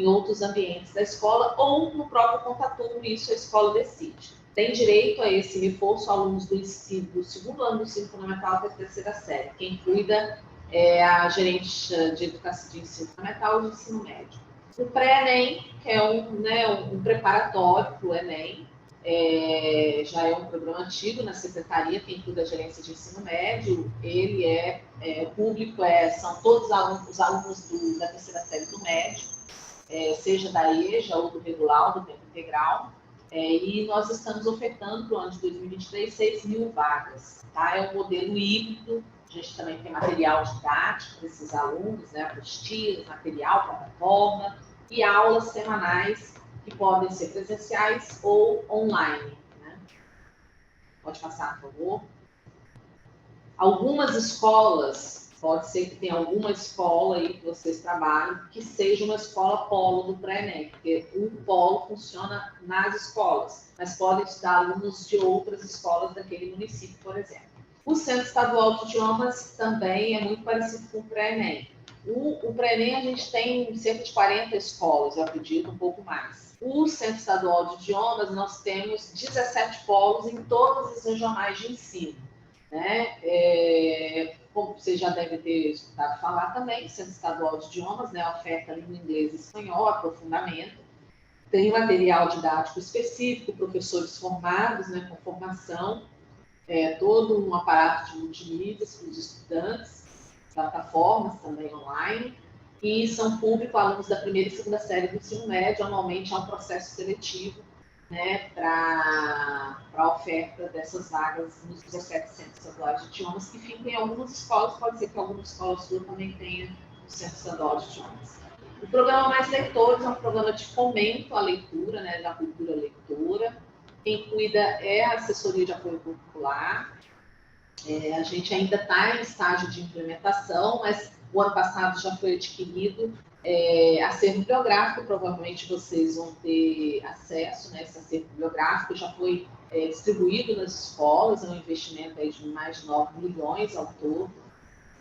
[SPEAKER 2] outros ambientes da escola, ou no próprio contaturno, isso a escola decide. Tem direito a esse reforço alunos do segundo ano do ensino fundamental até a terceira série. Quem cuida é a gerente de educação de ensino fundamental e de ensino médio. O pré-ENEM, que é um preparatório para o ENEM, já é um programa antigo na secretaria, quem cuida da gerência de ensino médio, ele o público são todos os alunos da terceira série do médio, seja da EJA ou do regular, do tempo integral, e nós estamos ofertando para o ano de 2023 6.000 vagas, tá? É um modelo híbrido, a gente também tem material didático para esses alunos, né? Apostilas, material, plataforma e aulas semanais que podem ser presenciais ou online, né? Pode passar, por favor. Algumas escolas, pode ser que tenha alguma escola aí que vocês trabalhem, que seja uma escola polo do pré-ENEM, porque o polo funciona nas escolas, mas podem estudar alunos de outras escolas daquele município, por exemplo. O Centro Estadual de Idiomas também é muito parecido com o pré-ENEM. O pré-ENEM a gente tem cerca de 40 escolas, eu acredito, um pouco mais. O Centro Estadual de Idiomas, nós temos 17 polos em todas as regionais de ensino, né? Como vocês já devem ter escutado falar também, o Centro Estadual de Idiomas, né, oferta língua inglesa e espanhol, aprofundamento, tem material didático específico, professores formados, né, com formação, todo um aparato de multimídias para os estudantes, plataformas também online, e são público alunos da primeira e segunda série do ensino médio. Anualmente há um processo seletivo, né, para a oferta dessas vagas nos 17 centros estaduais de idiomas que ficam em algumas escolas. Pode ser que algumas escolas suas também tenham o Centro Estadual de Idiomas. O programa Mais Leitores é um programa de fomento à leitura, né, da cultura leitora. Quem cuida é a assessoria de apoio curricular. A gente ainda está em estágio de implementação, mas o ano passado já foi adquirido acervo bibliográfico, provavelmente vocês vão ter acesso, né? Esse acervo bibliográfico já foi distribuído nas escolas, é um investimento aí de mais de 9 milhões ao todo.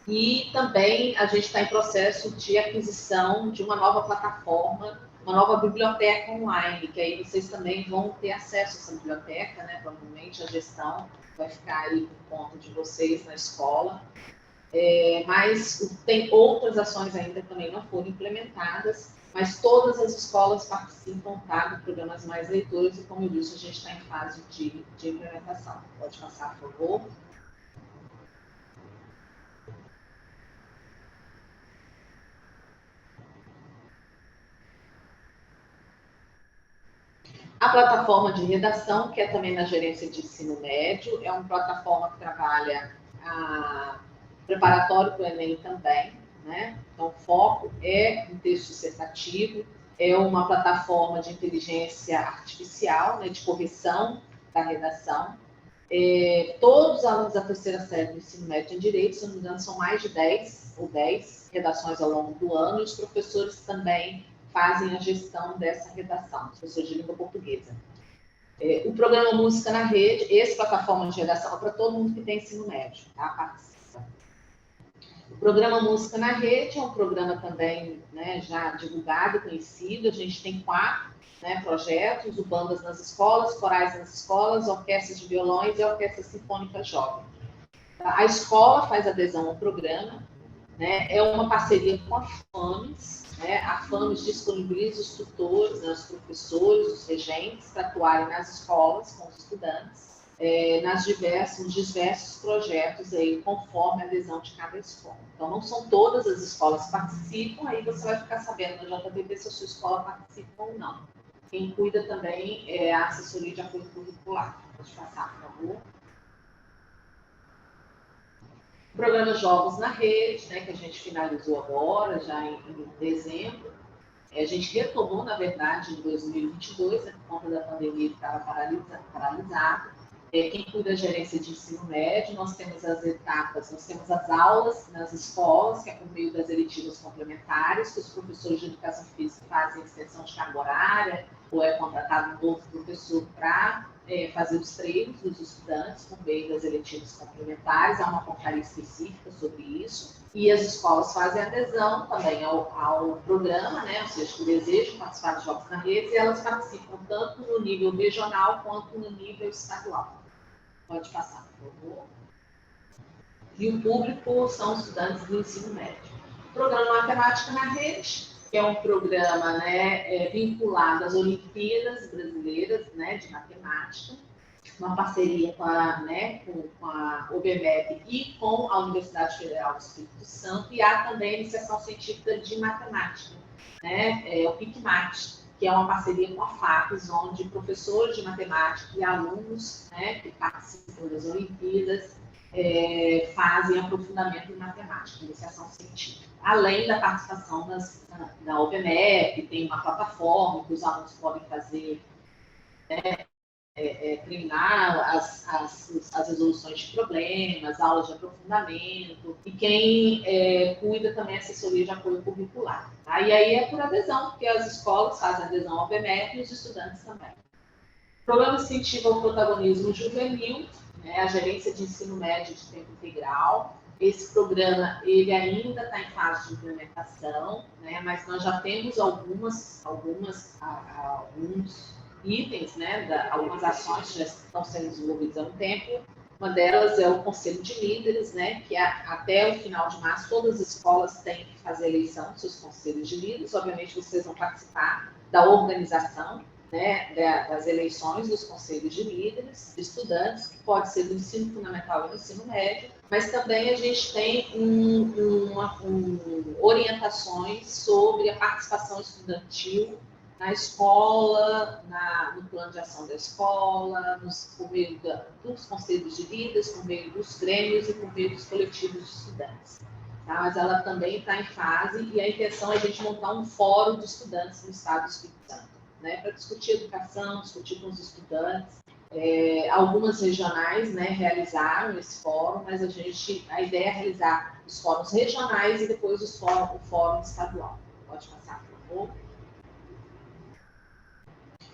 [SPEAKER 2] E também a gente está em processo de aquisição de uma nova plataforma, uma nova biblioteca online, que aí vocês também vão ter acesso a essa biblioteca, né? Provavelmente a gestão vai ficar aí por conta de vocês na escola. Mas tem outras ações ainda que também não foram implementadas, mas todas as escolas participam, tá, do programas Mais Leitores, e como eu disse, a gente está em fase de implementação. Pode passar, por favor. A plataforma de redação, que é também na gerência de ensino médio, é uma plataforma que trabalha preparatório para o Enem também, né? Então, o foco é um texto dissertativo, é uma plataforma de inteligência artificial, né, de correção da redação. Todos os alunos da terceira série do ensino médio em direito, se não me engano, são mais de 10 redações ao longo do ano, e os professores também fazem a gestão dessa redação, os professores de língua portuguesa. O programa Música na Rede, essa plataforma de redação é para todo mundo que tem ensino médio, tá? Participa. O programa Música na Rede é um programa também, né, já divulgado e conhecido. A gente tem 4, né, projetos: o Bandas nas Escolas, Corais nas Escolas, Orquestras de Violões e Orquestra Sinfônica Jovem. A escola faz adesão ao programa, né, é uma parceria com a FAMES, né? A FAMES disponibiliza os tutores, né, os professores, os regentes, para atuarem nas escolas com os estudantes. nos diversos projetos aí, conforme a adesão de cada escola. Então, não são todas as escolas que participam, aí você vai ficar sabendo na JBP se a sua escola participa ou não. Quem cuida também é a assessoria de apoio curricular. Pode passar, por favor. O programa Jogos na Rede, né, que a gente finalizou agora, já em dezembro. A gente retomou, na verdade, em 2022, né, por conta da pandemia que estava paralisado. Quem cuida da gerência de ensino médio, nós temos as etapas, nós temos as aulas nas escolas, que é por meio das eletivas complementares, que os professores de educação física fazem extensão de carga horária, ou é contratado um novo professor para fazer os treinos dos estudantes por meio das eletivas complementares, há uma portaria específica sobre isso. E as escolas fazem adesão também ao programa, né? Ou seja, que desejam participar de Jogos na Rede, e elas participam tanto no nível regional quanto no nível estadual. Pode passar, por favor. E o público são estudantes do ensino médio. O programa Matemática na Rede, que é um programa, né, vinculado às Olimpíadas Brasileiras, né, de Matemática, uma parceria com a OBMEP e com a Universidade Federal do Espírito Santo, e há também a iniciação científica de matemática, né, o PICMAT, que é uma parceria com a FAPES, onde professores de matemática e alunos, né, que participam das Olimpíadas fazem aprofundamento em matemática, iniciação científica. Além da participação da OBMEP, tem uma plataforma que os alunos podem fazer, treinar as resoluções de problemas, aulas de aprofundamento, e quem cuida também é a assessoria de apoio curricular. Tá? E aí é por adesão, porque as escolas fazem adesão ao BMEP e os estudantes também. O programa incentiva o protagonismo juvenil, né, a gerência de ensino médio de tempo integral. Esse programa ele ainda está em fase de implementação, né, mas nós já temos alguns itens, né, algumas ações que já estão sendo desenvolvidas há um tempo. Uma delas é o Conselho de Líderes, né, que até o final de março todas as escolas têm que fazer a eleição dos seus conselhos de líderes. Obviamente, vocês vão participar da organização, né, das eleições dos conselhos de líderes, de estudantes, que pode ser do ensino fundamental e do ensino médio, mas também a gente tem orientações sobre a participação estudantil na escola, no plano de ação da escola, por meio dos conselhos de líderes, por meio dos grêmios e por meio dos coletivos de estudantes. Tá? Mas ela também está em fase, e a intenção é a gente montar um fórum de estudantes no estado do Espírito Santo, né, para discutir educação, discutir com os estudantes. Algumas regionais, né, realizaram esse fórum, mas a ideia é realizar os fóruns regionais e depois o fórum estadual. Pode passar, por favor.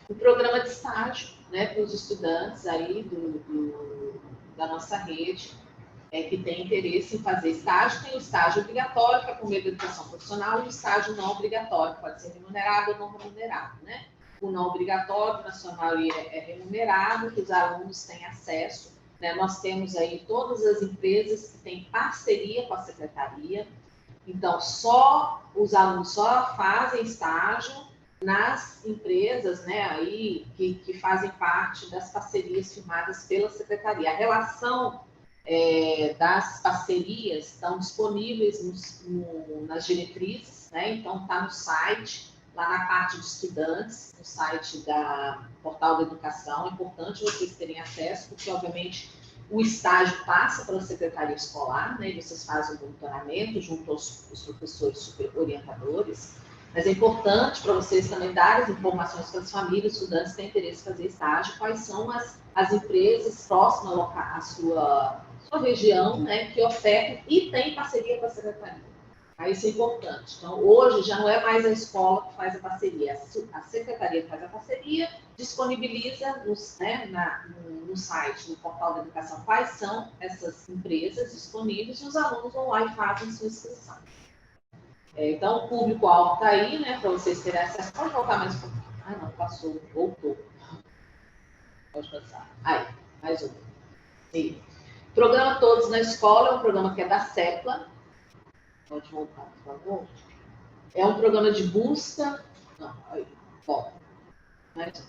[SPEAKER 2] O programa de estágio, né, para os estudantes aí da nossa rede, que tem interesse em fazer estágio. Tem o estágio obrigatório, que é por meio da educação profissional, e o estágio não obrigatório, que pode ser remunerado ou não remunerado, né? O não obrigatório, na sua maioria, é remunerado, que os alunos têm acesso, né? Nós temos aí todas as empresas que têm parceria com a secretaria, então os alunos só fazem estágio nas empresas, né, aí, que fazem parte das parcerias firmadas pela secretaria. A relação das parcerias estão disponíveis nas diretrizes, né? Então está no site, lá na parte de estudantes, no site da Portal da Educação. É importante vocês terem acesso, porque obviamente o estágio passa pela secretaria escolar, né? E vocês fazem o monitoramento junto aos professores super orientadores. Mas é importante para vocês também darem as informações para as famílias, estudantes que têm interesse em fazer estágio, quais são as empresas próximas à sua região, né, que ofertam e tem parceria com a secretaria. Isso é importante. Então, hoje já não é mais a escola que faz a parceria, a secretaria que faz a parceria, disponibiliza no site, no portal da educação, quais são essas empresas disponíveis, e os alunos vão lá e fazem sua inscrição. Então, o público-alvo está aí, né, para vocês terem acesso. Pode voltar mais um pouquinho. Ah, não, passou, voltou. Pode passar. Aí, mais um. Sim. Programa Todos na Escola é um programa que é da CEPLA. Pode voltar, por favor. É um programa de busca. Não, aí, volta. Mais um.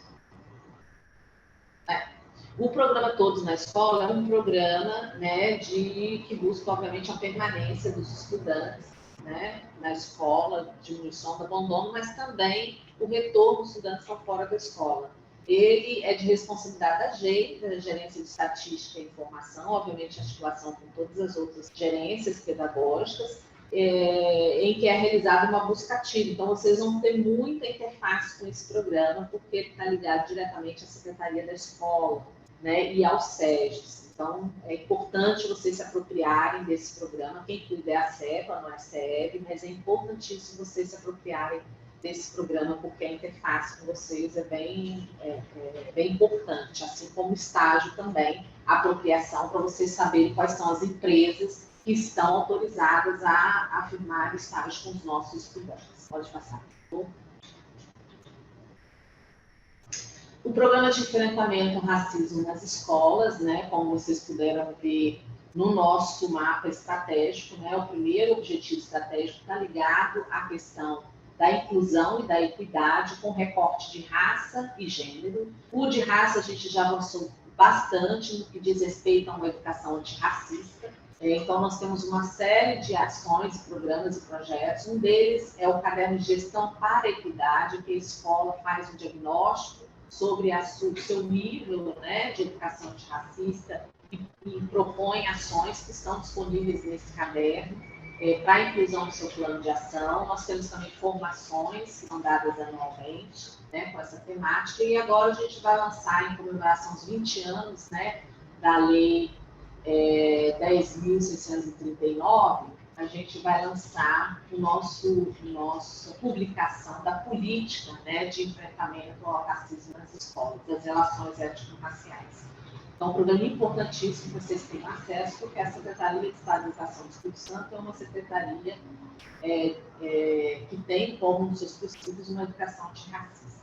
[SPEAKER 2] O programa Todos na Escola é um programa, né, que busca, obviamente, a permanência dos estudantes, né, na escola, diminuição do abandono, mas também o retorno dos estudantes para fora da escola. Ele é de responsabilidade da GEI, da Gerência de Estatística e Informação, obviamente, em articulação com todas as outras gerências pedagógicas, em que é realizada uma busca ativa. Então, vocês vão ter muita interface com esse programa, porque ele está ligado diretamente à Secretaria da Escola, né, e aos SEGES. Então, é importante vocês se apropriarem desse programa. Quem cuida é a SEBA, não é a SEB, mas é importantíssimo vocês se apropriarem desse programa, porque a interface com vocês é bem importante, assim como o estágio também, a apropriação, para vocês saberem quais são as empresas que estão autorizadas a firmar estágios com os nossos estudantes. Pode passar. O programa de enfrentamento ao racismo nas escolas, né, como vocês puderam ver no nosso mapa estratégico, né, o primeiro objetivo estratégico está ligado à questão da inclusão e da equidade com recorte de raça e gênero. O de raça a gente já avançou bastante no que diz respeito a uma educação antirracista. Então, nós temos uma série de ações, programas e projetos. Um deles é o Caderno de Gestão para a Equidade, que a escola faz um diagnóstico sobre o seu nível, né, de educação antirracista e propõe ações que estão disponíveis nesse caderno para a inclusão do seu plano de ação. Nós temos também formações que são dadas anualmente, né, com essa temática. E agora a gente vai lançar, em comemoração aos 20 anos, né, da Lei 10.639, a gente vai lançar nossa publicação da política, né, de enfrentamento ao racismo nas escolas, das relações étnico-raciais. Então, um programa importantíssimo que vocês tenham acesso, porque a Secretaria de Estado de Educação do Espírito Santo é uma secretaria que tem como um dos seus princípios uma educação antirracista.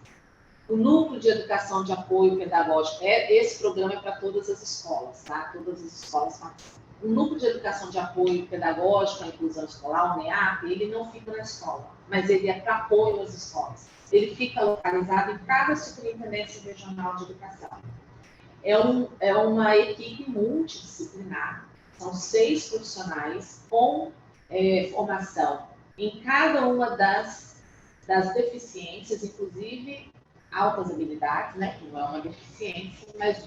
[SPEAKER 2] O Núcleo de Educação de Apoio Pedagógico, esse programa é para todas as escolas, tá? Todas as escolas participam. O Núcleo de Educação de Apoio Pedagógico à Inclusão Escolar, o NEAP, ele não fica na escola, mas ele é para apoio às escolas. Ele fica localizado em cada Superintendência Regional de Educação. É uma equipe multidisciplinar, são 6 profissionais com formação em cada uma das deficiências, inclusive altas habilidades, né, que não é uma deficiência, mas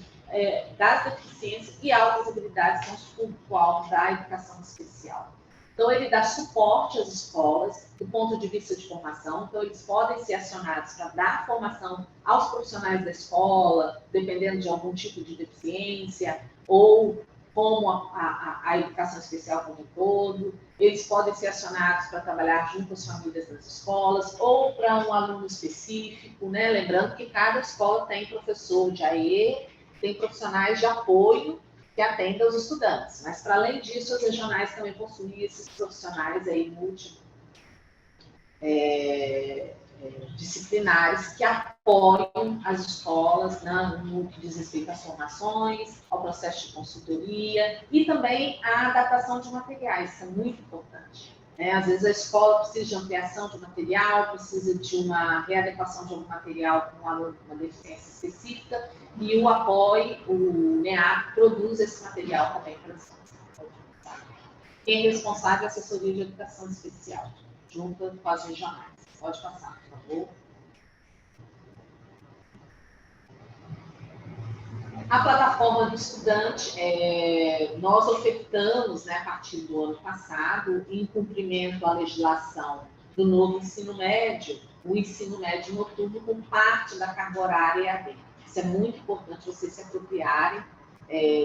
[SPEAKER 2] das deficiências e altas habilidades são os público-alvo da educação especial. Então, ele dá suporte às escolas do ponto de vista de formação. Então, eles podem ser acionados para dar formação aos profissionais da escola, dependendo de algum tipo de deficiência, ou como a educação especial como um todo. Eles podem ser acionados para trabalhar junto às famílias das escolas, ou para um aluno específico, né? Lembrando que cada escola tem professor de AE, tem profissionais de apoio que atendem aos estudantes. Mas, para além disso, as regionais também possuem esses profissionais aí multidisciplinares que apoiam as escolas, né, no que diz respeito às formações, ao processo de consultoria e também a adaptação de materiais, isso é muito importante. Às vezes a escola precisa de ampliação de material, precisa de uma readequação de algum material com um aluno com uma deficiência específica, e o apoio, o NEAP, produz esse material também para as escolas. Quem é responsável é a assessoria de educação especial, junto com as regionais. Pode passar, por favor. A plataforma do estudante, nós ofertamos, né, a partir do ano passado, em cumprimento à legislação do novo ensino médio, o ensino médio noturno com parte da carga horária EAD. Isso é muito importante vocês se apropriarem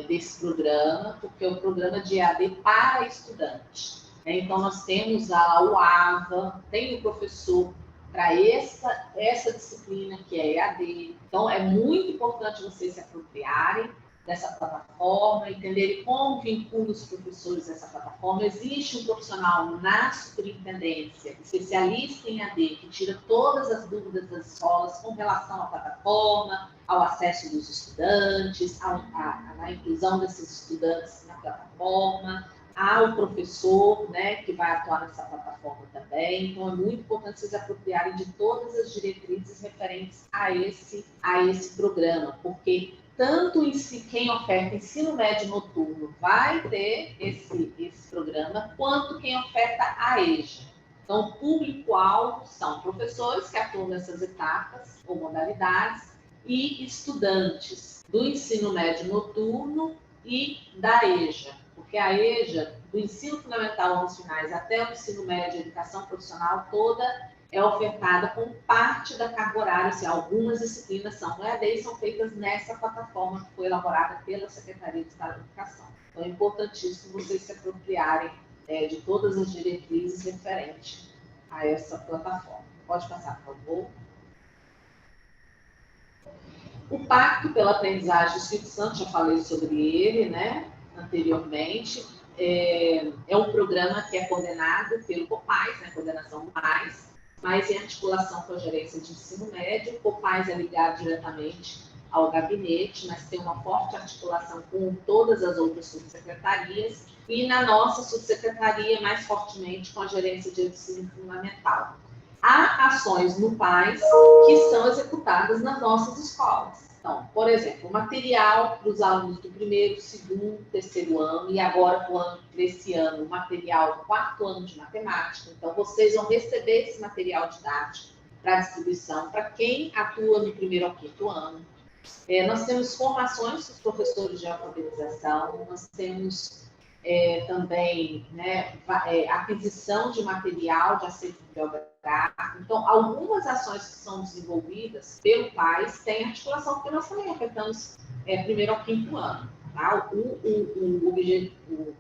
[SPEAKER 2] desse programa, porque é um programa de EAD para estudante. Então, nós temos o AVA, tem o professor para essa disciplina que é EAD. Então, é muito importante vocês se apropriarem dessa plataforma, entenderem como vincula os professores a essa plataforma. Existe um profissional na superintendência, especialista em EAD, que tira todas as dúvidas das escolas com relação à plataforma, ao acesso dos estudantes, à inclusão desses estudantes na plataforma. Há o professor, né, que vai atuar nessa plataforma também. Então, é muito importante vocês apropriarem de todas as diretrizes referentes a esse programa, porque tanto quem oferta ensino médio noturno vai ter esse programa, quanto quem oferta a EJA. Então, o público-alvo são professores que atuam nessas etapas ou modalidades e estudantes do ensino médio noturno e da EJA, porque a EJA, do ensino fundamental anos finais até o ensino médio, educação profissional toda, é ofertada como parte da carga horária, assim, algumas disciplinas são EAD e são feitas nessa plataforma que foi elaborada pela Secretaria de Estado da Educação. Então, é importantíssimo vocês se apropriarem de todas as diretrizes referentes a essa plataforma. Pode passar, por favor. O Pacto pela Aprendizagem do Espírito Santo, já falei sobre ele, né, anteriormente, é um programa que é coordenado pelo COPAIS, né, coordenação do PAIS, mas em articulação com a gerência de ensino médio. O COPAIS é ligado diretamente ao gabinete, mas tem uma forte articulação com todas as outras subsecretarias, e na nossa subsecretaria, mais fortemente, com a gerência de ensino fundamental. Há ações no PAIS que são executadas nas nossas escolas. Então, por exemplo, material para os alunos do primeiro, segundo, terceiro ano, e agora, nesse ano, material do quarto ano de matemática. Então, vocês vão receber esse material didático para distribuição para quem atua no primeiro ao quinto ano. Nós temos formações dos professores de alfabetização, nós temos também, né, aquisição de material de acervo bibliográfico. Então, algumas ações que são desenvolvidas pelo PAIS têm articulação, porque nós também ofertamos primeiro ao quinto ano. Tá? O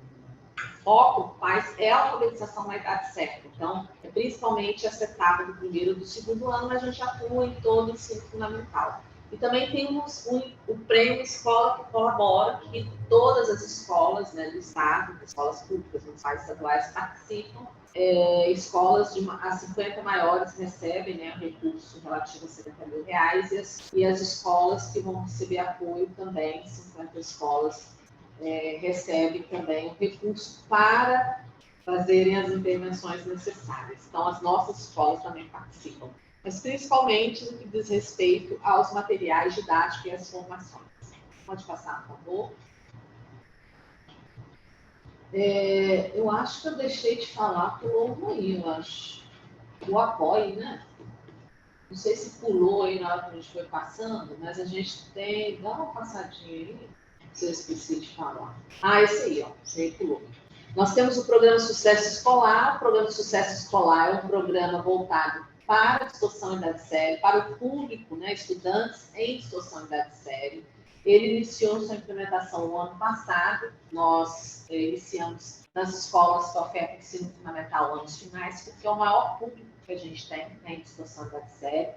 [SPEAKER 2] foco do PAIS é a alfabetização na idade certa. Então, é principalmente essa etapa do primeiro e do segundo ano, mas a gente atua em todo o ensino fundamental. E também temos o Prêmio Escola que Colabora, que todas as escolas, né, do Estado, escolas públicas, municipais, estaduais, participam. Escolas a 50 maiores recebem, né, um recurso relativo a R$70 mil, e as escolas que vão receber apoio também, 50 escolas, recebem também o recurso para fazerem as intervenções necessárias. Então, as nossas escolas também participam, mas principalmente no que diz respeito aos materiais didáticos e às formações. Pode passar, por favor. Eu acho que eu deixei de falar pulou um aí, eu acho. O apoio, né? Não sei se pulou aí na hora que a gente foi passando, mas a gente tem... Dá uma passadinha aí, se eu esqueci de falar. Esse aí, ó. Esse aí pulou. Nós temos o Programa Sucesso Escolar. O Programa Sucesso Escolar é um programa voltado para a distorção em idade séria, para o público, né, estudantes em distorção em idade séria. Ele iniciou sua implementação no ano passado. Nós iniciamos nas escolas que ofertam ensino fundamental anos finais, porque é o maior público que a gente tem, né, em distorção em idade séria.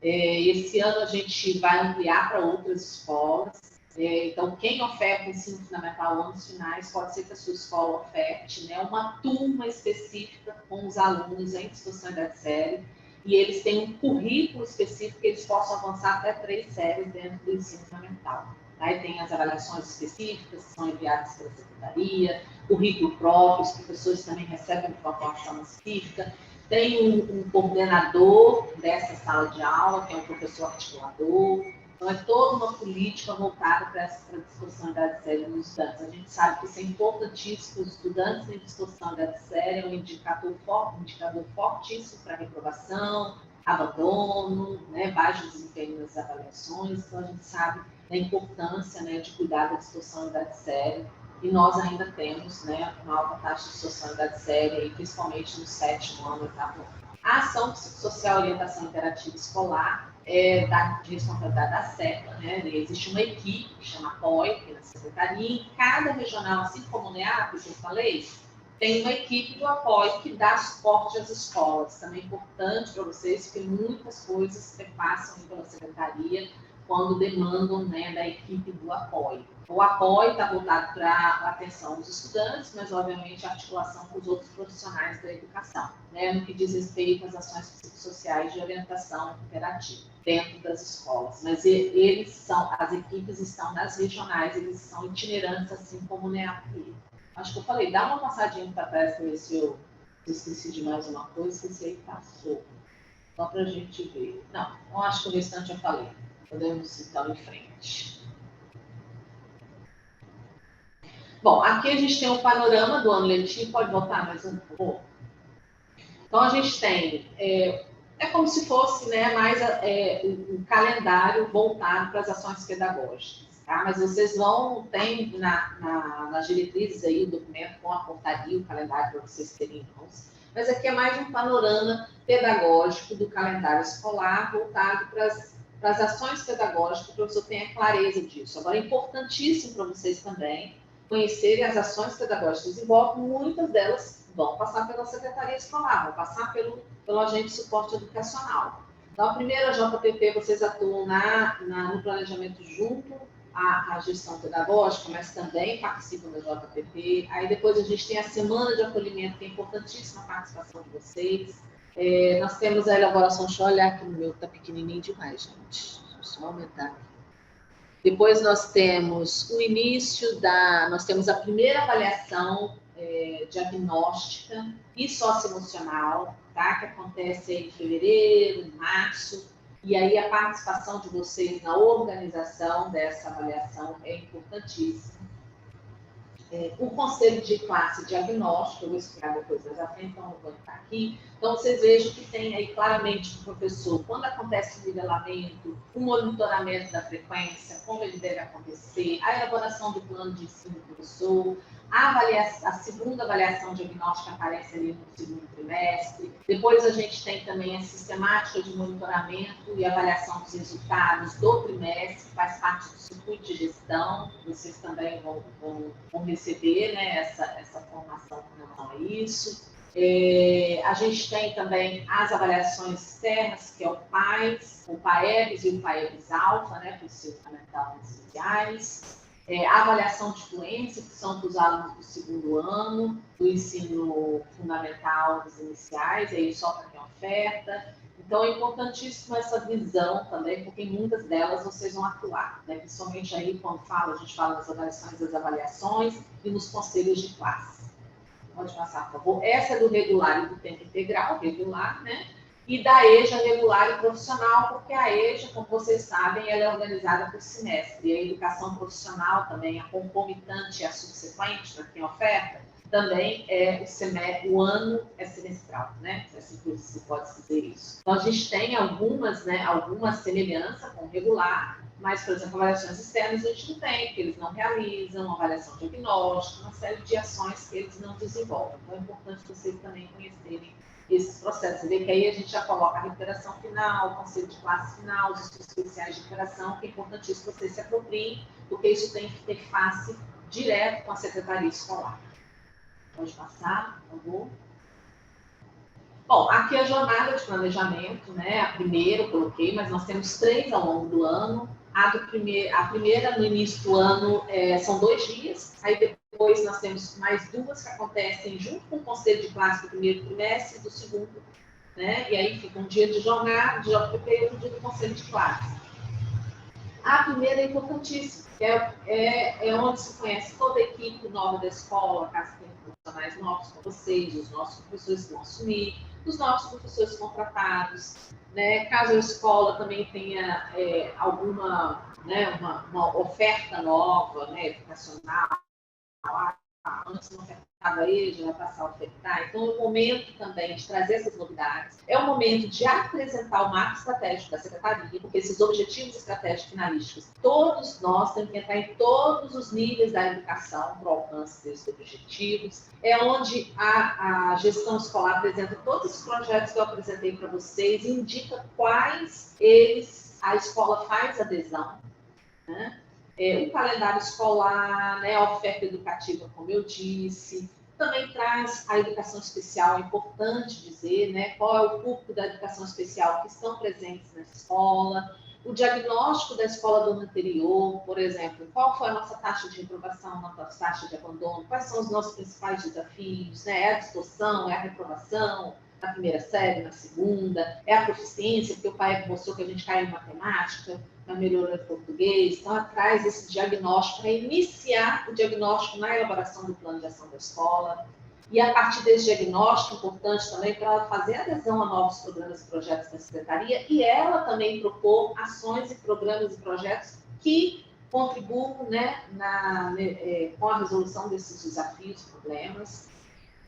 [SPEAKER 2] Esse ano a gente vai ampliar para outras escolas. Então, quem oferta ensino fundamental anos finais, pode ser que a sua escola oferte, né, uma turma específica com os alunos em distorção em idade séria, e eles têm um currículo específico que eles possam avançar até 3 séries dentro do ensino fundamental. Aí tem as avaliações específicas que são enviadas pela secretaria, currículo próprio, os professores também recebem informação específica. Tem um coordenador dessa sala de aula, que é um professor articulador. Então, é toda uma política voltada para essa distorção em idade séria dos estudantes. A gente sabe que isso é importantíssimo. Os estudantes em distorção em idade séria é um indicador fortíssimo para reprovação, abandono, né, baixo desempenho nas avaliações. Então, a gente sabe da importância, né, de cuidar da distorção em idade séria. E nós ainda temos, né, uma alta taxa de distorção em idade séria, e principalmente no 7º ano, 8º ano. A ação psicossocial e orientação interativa escolar de responsabilidade da SEPA, né? Existe uma equipe que chama apoio, que é na secretaria, e em cada regional, assim como no NEAP, que eu falei, tem uma equipe do apoio que dá suporte às escolas. Também é importante para vocês, porque muitas coisas passam pela secretaria quando demandam, né, da equipe do apoio. O apoio está voltado para a atenção dos estudantes, mas, obviamente, a articulação com os outros profissionais da educação, né, no que diz respeito às ações psicossociais de orientação interativa dentro das escolas. Mas as equipes estão nas regionais, eles são itinerantes, assim como o NEAP. Acho que eu falei, dá uma passadinha para trás para ver se eu esqueci de mais uma coisa, se aí passou. Só para a gente ver. Não, acho que o restante eu falei. Podemos então em frente. Bom, aqui a gente tem um panorama do ano letivo, pode voltar mais um pouco. Então, a gente tem, é como se fosse, né, mais um calendário voltado para as ações pedagógicas, tá? Mas vocês tem nas diretrizes aí o documento com a portaria, o calendário para vocês terem em mãos. Mas aqui é mais um panorama pedagógico do calendário escolar voltado para as ações pedagógicas, para que o professor tenha clareza disso. Agora, é importantíssimo para vocês também conhecerem as ações pedagógicas que desenvolvem, muitas delas vão passar pela secretaria escolar, vão passar pelo agente de suporte educacional. Então, a primeira JPP, vocês atuam no planejamento junto à gestão pedagógica, mas também participam da JPP. Aí depois a gente tem a semana de acolhimento, que é importantíssima a participação de vocês. Nós temos a elaboração, deixa eu olhar aqui no meu, tá pequenininho demais, gente. Deixa eu só aumentar aqui. Depois nós temos o início nós temos a primeira avaliação diagnóstica e socioemocional, tá? Que acontece em fevereiro, em março, e aí a participação de vocês na organização dessa avaliação é importantíssima. O conselho de classe diagnóstico, eu vou explicar depois mais à frente, então não vou entrar aqui. Então, vocês vejam que tem aí claramente o professor, quando acontece o nivelamento, o monitoramento da frequência, como ele deve acontecer, a elaboração do plano de ensino do professor, a segunda avaliação diagnóstica aparece ali no segundo trimestre. Depois a gente tem também a sistemática de monitoramento e avaliação dos resultados do trimestre, que faz parte do circuito de gestão. Vocês também vão receber, né, essa formação com relação a isso. A gente tem também as avaliações externas, que é o PAES, o PAEBS e o PAEBS Alfa, né, para o ensino fundamental e iniciais. A avaliação de fluência, que são para os alunos do segundo ano, do ensino fundamental dos iniciais, aí só para quem oferta. Então, é importantíssima essa visão também, porque em muitas delas vocês vão atuar, né? Principalmente aí quando a gente fala das avaliações das avaliações e nos conselhos de classe. Pode passar, por favor. Essa é do regular e do tempo integral, regular, né? E da EJA regular e profissional, porque a EJA, como vocês sabem, ela é organizada por semestre. E a educação profissional também, a concomitante e a subsequente, para quem oferta, também o ano é semestral, né? Se pode dizer isso. Então, a gente tem alguma semelhança com o regular, mas, por exemplo, avaliações externas a gente não tem, porque eles não realizam, avaliação diagnóstica, uma série de ações que eles não desenvolvem. Então, é importante vocês também conhecerem esses processos. Você vê que aí a gente já coloca a recuperação final, o conselho de classe final, os estudos especiais de recuperação, que é importantíssimo que vocês se apropriem, porque isso tem que ter face direto com a secretaria escolar. Pode passar, por favor. Bom, aqui a jornada de planejamento, né? A primeira eu coloquei, mas nós temos 3 ao longo do ano. A primeira, no início do ano, são 2 dias. Aí depois nós temos mais 2 que acontecem junto com o conselho de classe do primeiro trimestre e do segundo, né? E aí fica um dia de jornada, de JPP e um dia do conselho de classe. A primeira é importantíssima, é onde se conhece toda a equipe nova da escola, caso tenha profissionais novos com vocês, os nossos professores que vão assumir, os nossos professores contratados, né? Caso a escola também tenha alguma, né, uma oferta nova, né, educacional, antes não ofertava aí, já vai passar a ofertar. Então, é o momento também de trazer essas novidades. É o momento de apresentar o mapa estratégico da secretaria, porque esses objetivos estratégicos finalísticos, todos nós temos que entrar em todos os níveis da educação para o alcance desses objetivos. É onde a gestão escolar apresenta todos os projetos que eu apresentei para vocês e indica quais a escola faz adesão, né? O calendário escolar, né, a oferta educativa, como eu disse, também traz a educação especial, é importante dizer, né, qual é o público da educação especial que estão presentes na escola, o diagnóstico da escola do ano anterior, por exemplo, qual foi a nossa taxa de reprovação, a nossa taxa de abandono, quais são os nossos principais desafios, né, é a distorção, é a reprovação, na primeira série, na segunda, é a proficiência, porque o pai mostrou que a gente caiu em matemática, na melhora do português, então atrás esse diagnóstico, para iniciar o diagnóstico na elaboração do plano de ação da escola, e a partir desse diagnóstico, importante também para ela fazer adesão a novos programas e projetos da secretaria, e ela também propor ações e programas e projetos que contribuam, né, com a resolução desses desafios, problemas.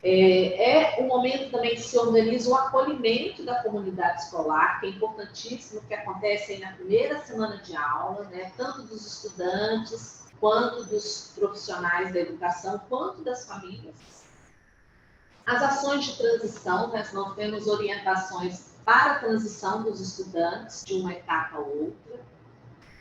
[SPEAKER 2] É um momento também que se organiza o acolhimento da comunidade escolar, que é importantíssimo, que acontece aí na primeira semana de aula, né, tanto dos estudantes, quanto dos profissionais da educação, quanto das famílias. As ações de transição, né, nós temos orientações para a transição dos estudantes de uma etapa a outra,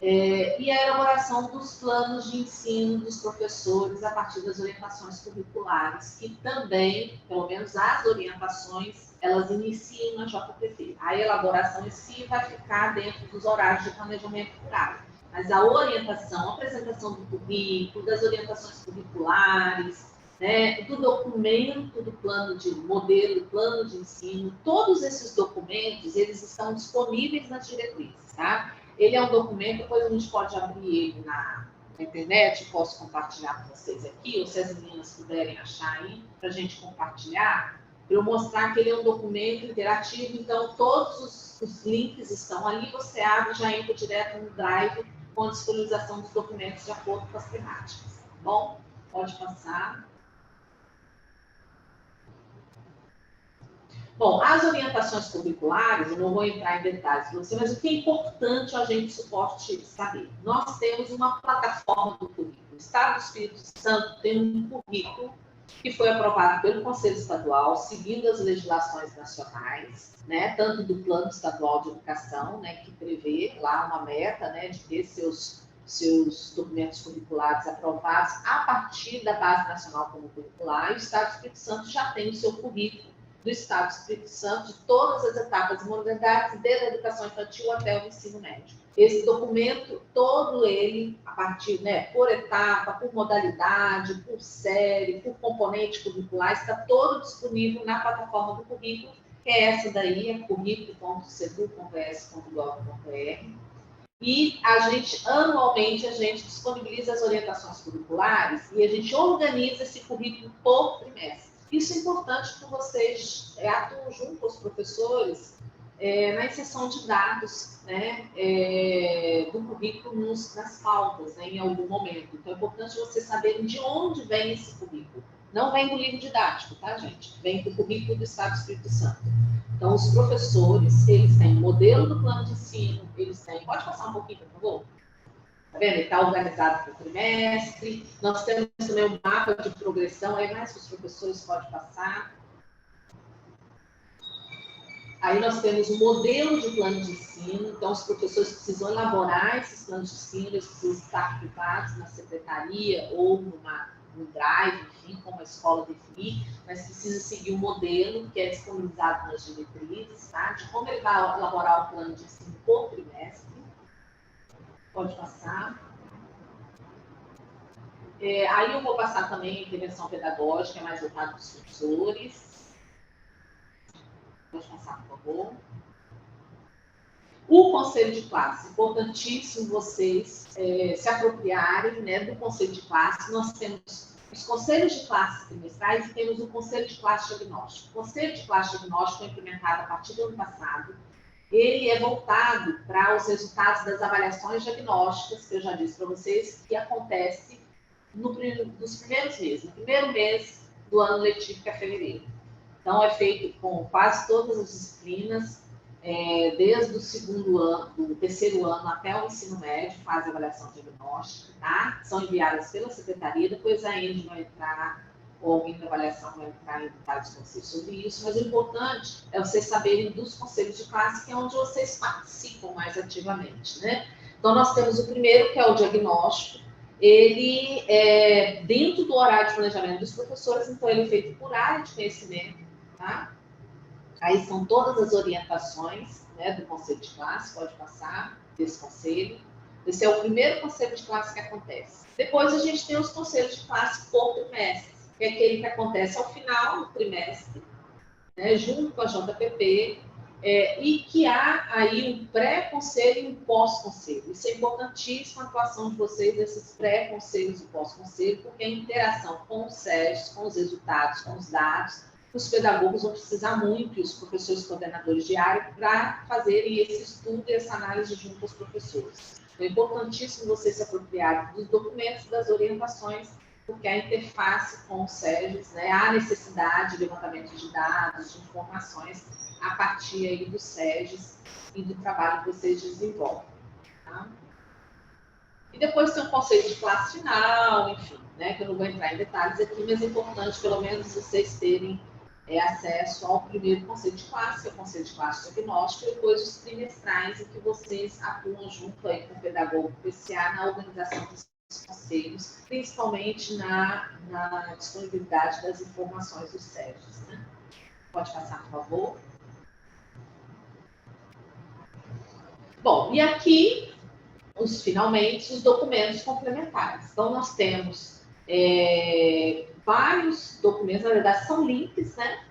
[SPEAKER 2] e a elaboração dos planos de ensino dos professores a partir das orientações curriculares, que também, pelo menos as orientações, elas iniciam na JPP. A elaboração em si vai ficar dentro dos horários de planejamento rural, mas a orientação, a apresentação do currículo, das orientações curriculares, né, do documento do plano de modelo, do plano de ensino, todos esses documentos, eles estão disponíveis nas diretrizes, tá? Ele é um documento, depois a gente pode abrir ele na internet, posso compartilhar com vocês aqui, ou se as meninas puderem achar aí, para a gente compartilhar, para eu mostrar que ele é um documento interativo, então todos os links estão ali, você abre e já entra direto no Drive com a disponibilização dos documentos de acordo com as temáticas. Tá bom? Pode passar. Bom, as orientações curriculares, eu não vou entrar em detalhes para você, mas o que é importante a gente suporte saber? Nós temos uma plataforma do currículo. O Estado do Espírito Santo tem um currículo que foi aprovado pelo Conselho Estadual, seguindo as legislações nacionais, né, tanto do Plano Estadual de Educação, né, que prevê lá uma meta, né, de ter seus documentos curriculares aprovados a partir da Base Nacional Comum Curricular, e o Estado do Espírito Santo já tem o seu currículo do Estado do Espírito Santo, de todas as etapas e modalidades, desde a educação infantil até o ensino médio. Esse documento, todo ele, a partir, né, por etapa, por modalidade, por série, por componente curricular, está todo disponível na plataforma do currículo, que é essa daí, é currículo.sedu.es.gov.br. E anualmente, a gente disponibiliza as orientações curriculares e a gente organiza esse currículo por trimestre. Isso é importante que vocês atuem junto aos professores na inserção de dados, né, do currículo nas pautas, né, em algum momento. Então, é importante vocês saberem de onde vem esse currículo. Não vem do livro didático, tá, gente? Vem do currículo do Estado do Espírito Santo. Então, os professores, eles têm o modelo do plano de ensino, eles têm... Pode passar um pouquinho, por favor? Tá vendo? Ele está organizado por trimestre. Nós temos também um mapa de progressão. Aí mais que os professores podem passar. Aí nós temos um modelo de plano de ensino. Então, os professores precisam elaborar esses planos de ensino. Eles precisam estar arquivados na secretaria ou no Drive, enfim, como a escola definir. Mas precisa seguir um modelo que é disponibilizado nas diretrizes, tá? De como ele vai elaborar o plano de ensino por trimestre. Pode passar. Aí eu vou passar também a intervenção pedagógica, mais voltada para os professores. Pode passar, por favor. O conselho de classe. Importantíssimo vocês se apropriarem, né, do conselho de classe. Nós temos os conselhos de classe trimestrais e temos o conselho de classe diagnóstico. O conselho de classe diagnóstico foi implementado a partir do ano passado. Ele é voltado para os resultados das avaliações diagnósticas, que eu já disse para vocês, que acontece nos primeiros meses. No primeiro mês do ano letivo, que é fevereiro. Então, é feito com quase todas as disciplinas, desde o terceiro ano até o ensino médio, faz a avaliação diagnóstica, tá? São enviadas pela secretaria, depois a END vai entrar, ou alguém da avaliação vai entrar em detalhes com vocês sobre isso, mas o importante é vocês saberem dos conselhos de classe, que é onde vocês participam mais ativamente, né? Então, nós temos o primeiro, que é o diagnóstico. Ele é dentro do horário de planejamento dos professores, então ele é feito por área de conhecimento, tá? Aí são todas as orientações, né, do conselho de classe, pode passar, desse conselho. Esse é o primeiro conselho de classe que acontece. Depois a gente tem os conselhos de classe por trimestre, que é aquele que acontece ao final do trimestre, né, junto com a JPP, e que há aí um pré-conselho e um pós-conselho. Isso é importantíssimo, a atuação de vocês nesses pré-conselhos e pós-conselho, porque a interação com os SES, com os resultados, com os dados, os pedagogos vão precisar muito, e os professores coordenadores de área, para fazerem esse estudo e essa análise junto aos professores. Então, é importantíssimo você se apropriar dos documentos, das orientações, porque a interface com o SEGES, né, há necessidade de levantamento de dados, de informações, a partir aí do SEGES e do trabalho que vocês desenvolvem. Tá? E depois tem um conceito de classe final, enfim, né, que eu não vou entrar em detalhes aqui, mas é importante, pelo menos, vocês terem acesso ao primeiro conceito de classe, que é o conceito de classe diagnóstico, e depois os trimestrais, em que vocês atuam junto aí com o pedagogo PCA na organização dos conselhos, principalmente na disponibilidade das informações dos SEGES. Né? Pode passar, por favor. Bom, e aqui, finalmente, os documentos complementares. Então, nós temos vários documentos, na verdade, são links, né?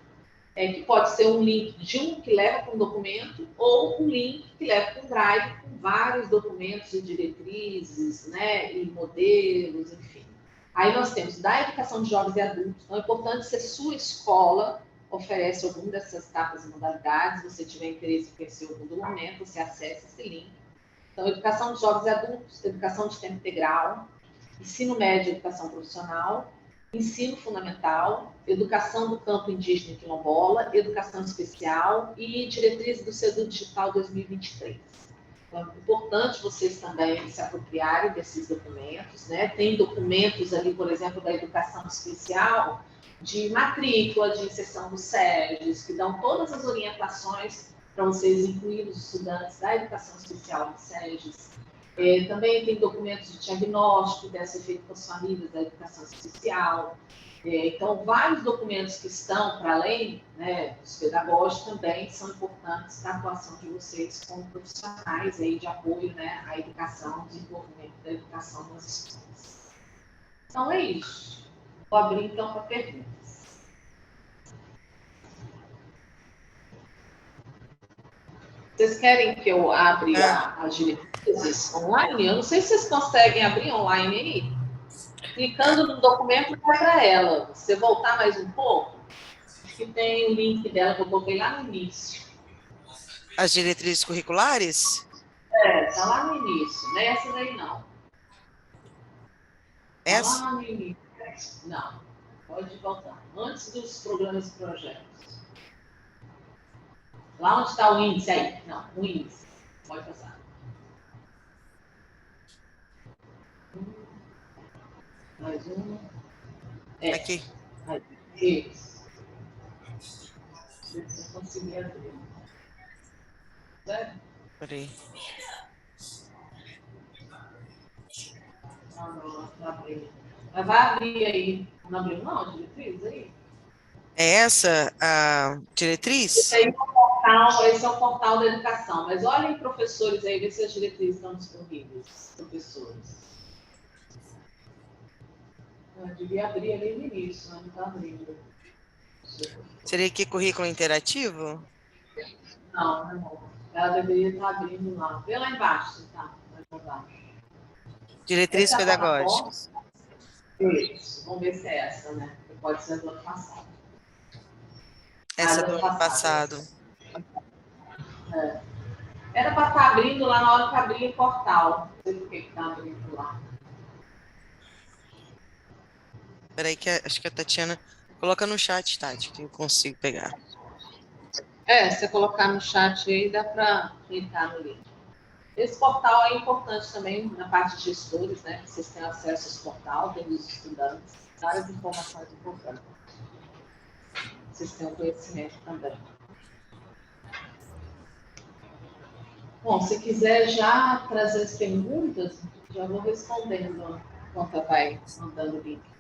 [SPEAKER 2] Que pode ser um link de um que leva para um documento ou um link que leva para um drive com vários documentos e diretrizes, né, e modelos, enfim. Aí nós temos da educação de jovens e adultos. Então é importante se a sua escola oferece alguma dessas etapas e modalidades, se você tiver interesse em conhecer algum do momento, você acessa esse link. Então, educação de jovens e adultos, educação de tempo integral, ensino médio e educação profissional, ensino fundamental, educação do campo indígena e quilombola, educação especial e diretrizes do CEDU Digital 2023. Então, é importante vocês também se apropriarem desses documentos, né? Tem documentos ali, por exemplo, da educação especial, de matrícula, de inserção do SEGES, que dão todas as orientações para vocês incluírem os estudantes da educação especial do SEGES. Também tem documentos de diagnóstico, deve ser feito com as famílias da educação especial. Então, vários documentos que estão para além, né, dos pedagógicos também são importantes para a atuação de vocês como profissionais aí de apoio, né, à educação, desenvolvimento da educação nas escolas. Então, é isso. Vou abrir, então, para perguntas. Vocês querem que eu abra as diretrizes online? Eu não sei se vocês conseguem abrir online aí. Clicando no documento, vai para ela. Se você voltar mais um pouco, acho que tem o link dela que eu coloquei lá no início.
[SPEAKER 1] As diretrizes curriculares?
[SPEAKER 2] Está lá no início. Não é essa daí, não. Está
[SPEAKER 1] Essa?
[SPEAKER 2] lá no início. Não. Pode voltar. Antes dos programas e projetos. Lá onde está o índice aí. Não, o índice. Pode passar. Mais uma.
[SPEAKER 1] Aqui.
[SPEAKER 2] Isso. Se eu conseguir abrir. Certo?
[SPEAKER 1] Peraí.
[SPEAKER 2] Não abriu. Mas vai abrir aí. Não abriu não, a diretriz aí?
[SPEAKER 1] É essa a diretriz?
[SPEAKER 2] Esse é o portal da educação. Mas olhem, professores, aí, ver se as diretrizes estão disponíveis. Professores. Eu devia abrir ali no início, mas não está abrindo.
[SPEAKER 1] Seria aqui currículo interativo?
[SPEAKER 2] Não, não. Ela deveria estar abrindo lá. Vê lá embaixo, tá? Mais embaixo.
[SPEAKER 1] Diretrizes
[SPEAKER 2] Essa é a plataforma?
[SPEAKER 1] pedagógicas.
[SPEAKER 2] Isso. Vamos ver se é essa, né? Porque pode ser do ano passado.
[SPEAKER 1] Essa do ano passado.
[SPEAKER 2] Era para estar abrindo lá na hora que abria o portal. Não sei por que está abrindo lá.
[SPEAKER 1] Peraí, que acho que a Tatiana coloca no chat, Tati, que eu consigo pegar.
[SPEAKER 2] Se você colocar no chat aí, dá para clicar no link. Esse portal é importante também na parte de gestores, né? Vocês têm acesso a esse portal, tem os estudantes, várias informações importantes. Vocês têm o conhecimento também. Bom, se quiser já trazer as perguntas, já vou respondendo enquanto vai mandando o link.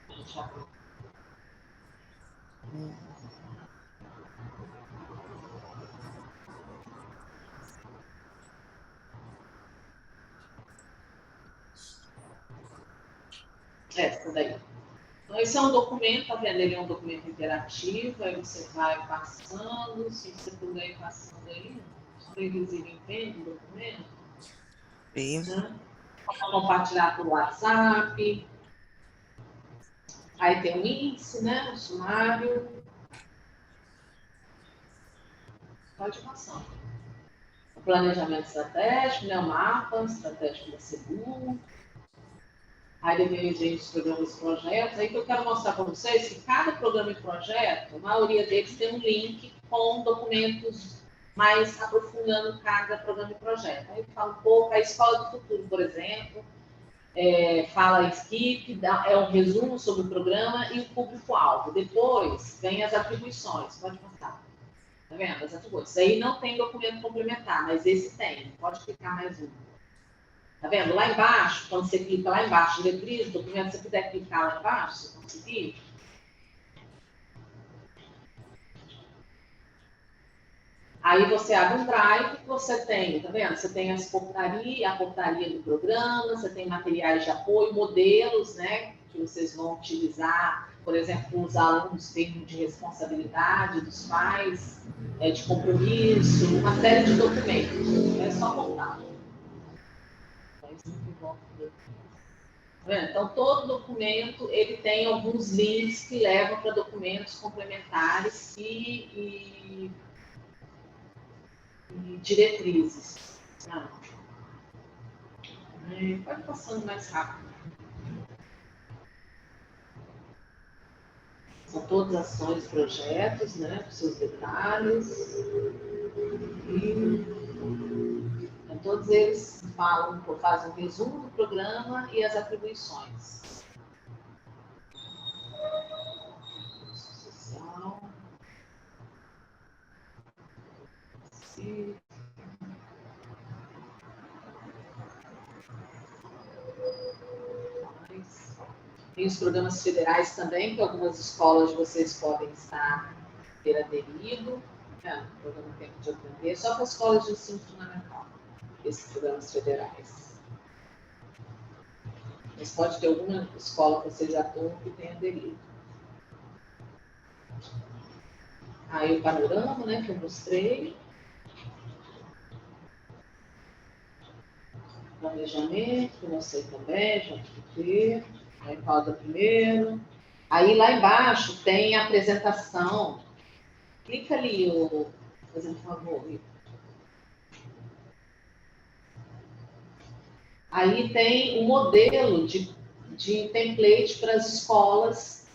[SPEAKER 2] Essa daí. Então, esse é um documento, tá vendo? Ele é um documento interativo, aí você vai passando, se você puder ir passando aí, previsível entende o documento. Né? Compartilhar por WhatsApp. Aí tem o índice, né? O sumário. Pode passar. planejamento estratégico, né, o mapa estratégico da SEDU. Aí depois vem os programas e projetos. Aí que eu quero mostrar para vocês que cada programa e projeto, a maioria deles tem um link com documentos mais aprofundando cada programa e projeto. Aí fala um pouco, a Escola do Futuro, por exemplo, fala a skip, é um resumo sobre o programa e o público-alvo. Depois vem as atribuições, pode passar. Tá vendo? As atribuições. Aí não tem documento complementar, mas esse tem. Pode clicar mais um. Tá vendo? Lá embaixo, quando você clica lá embaixo, diretriz, documento, se você puder clicar lá embaixo, se conseguir. Aí você abre um drive, você tem, tá vendo? Você tem a portaria do programa, você tem materiais de apoio, modelos, né? Que vocês vão utilizar, por exemplo, os alunos termos de responsabilidade dos pais, de compromisso, uma série de documentos. É só voltar. Então, todo documento ele tem alguns links que levam para documentos complementares e diretrizes. Pode passando mais rápido. São todas ações e projetos, né, com seus detalhes. Então, todos eles fazem um resumo do programa e as atribuições. Social. Sim. Tem os programas federais também, que algumas escolas de vocês podem ter aderido. O programa Tempo de Aprender, só para as escolas de ensino fundamental, esses programas federais. Mas pode ter alguma escola que vocês atuam que tenha aderido. Aí o panorama, né, que eu mostrei. Planejamento, que eu mostrei também, já expliquei. Aí pausa primeiro. Aí lá embaixo tem a apresentação. Clica ali, fazendo um favor. Aí tem um modelo de template para as escolas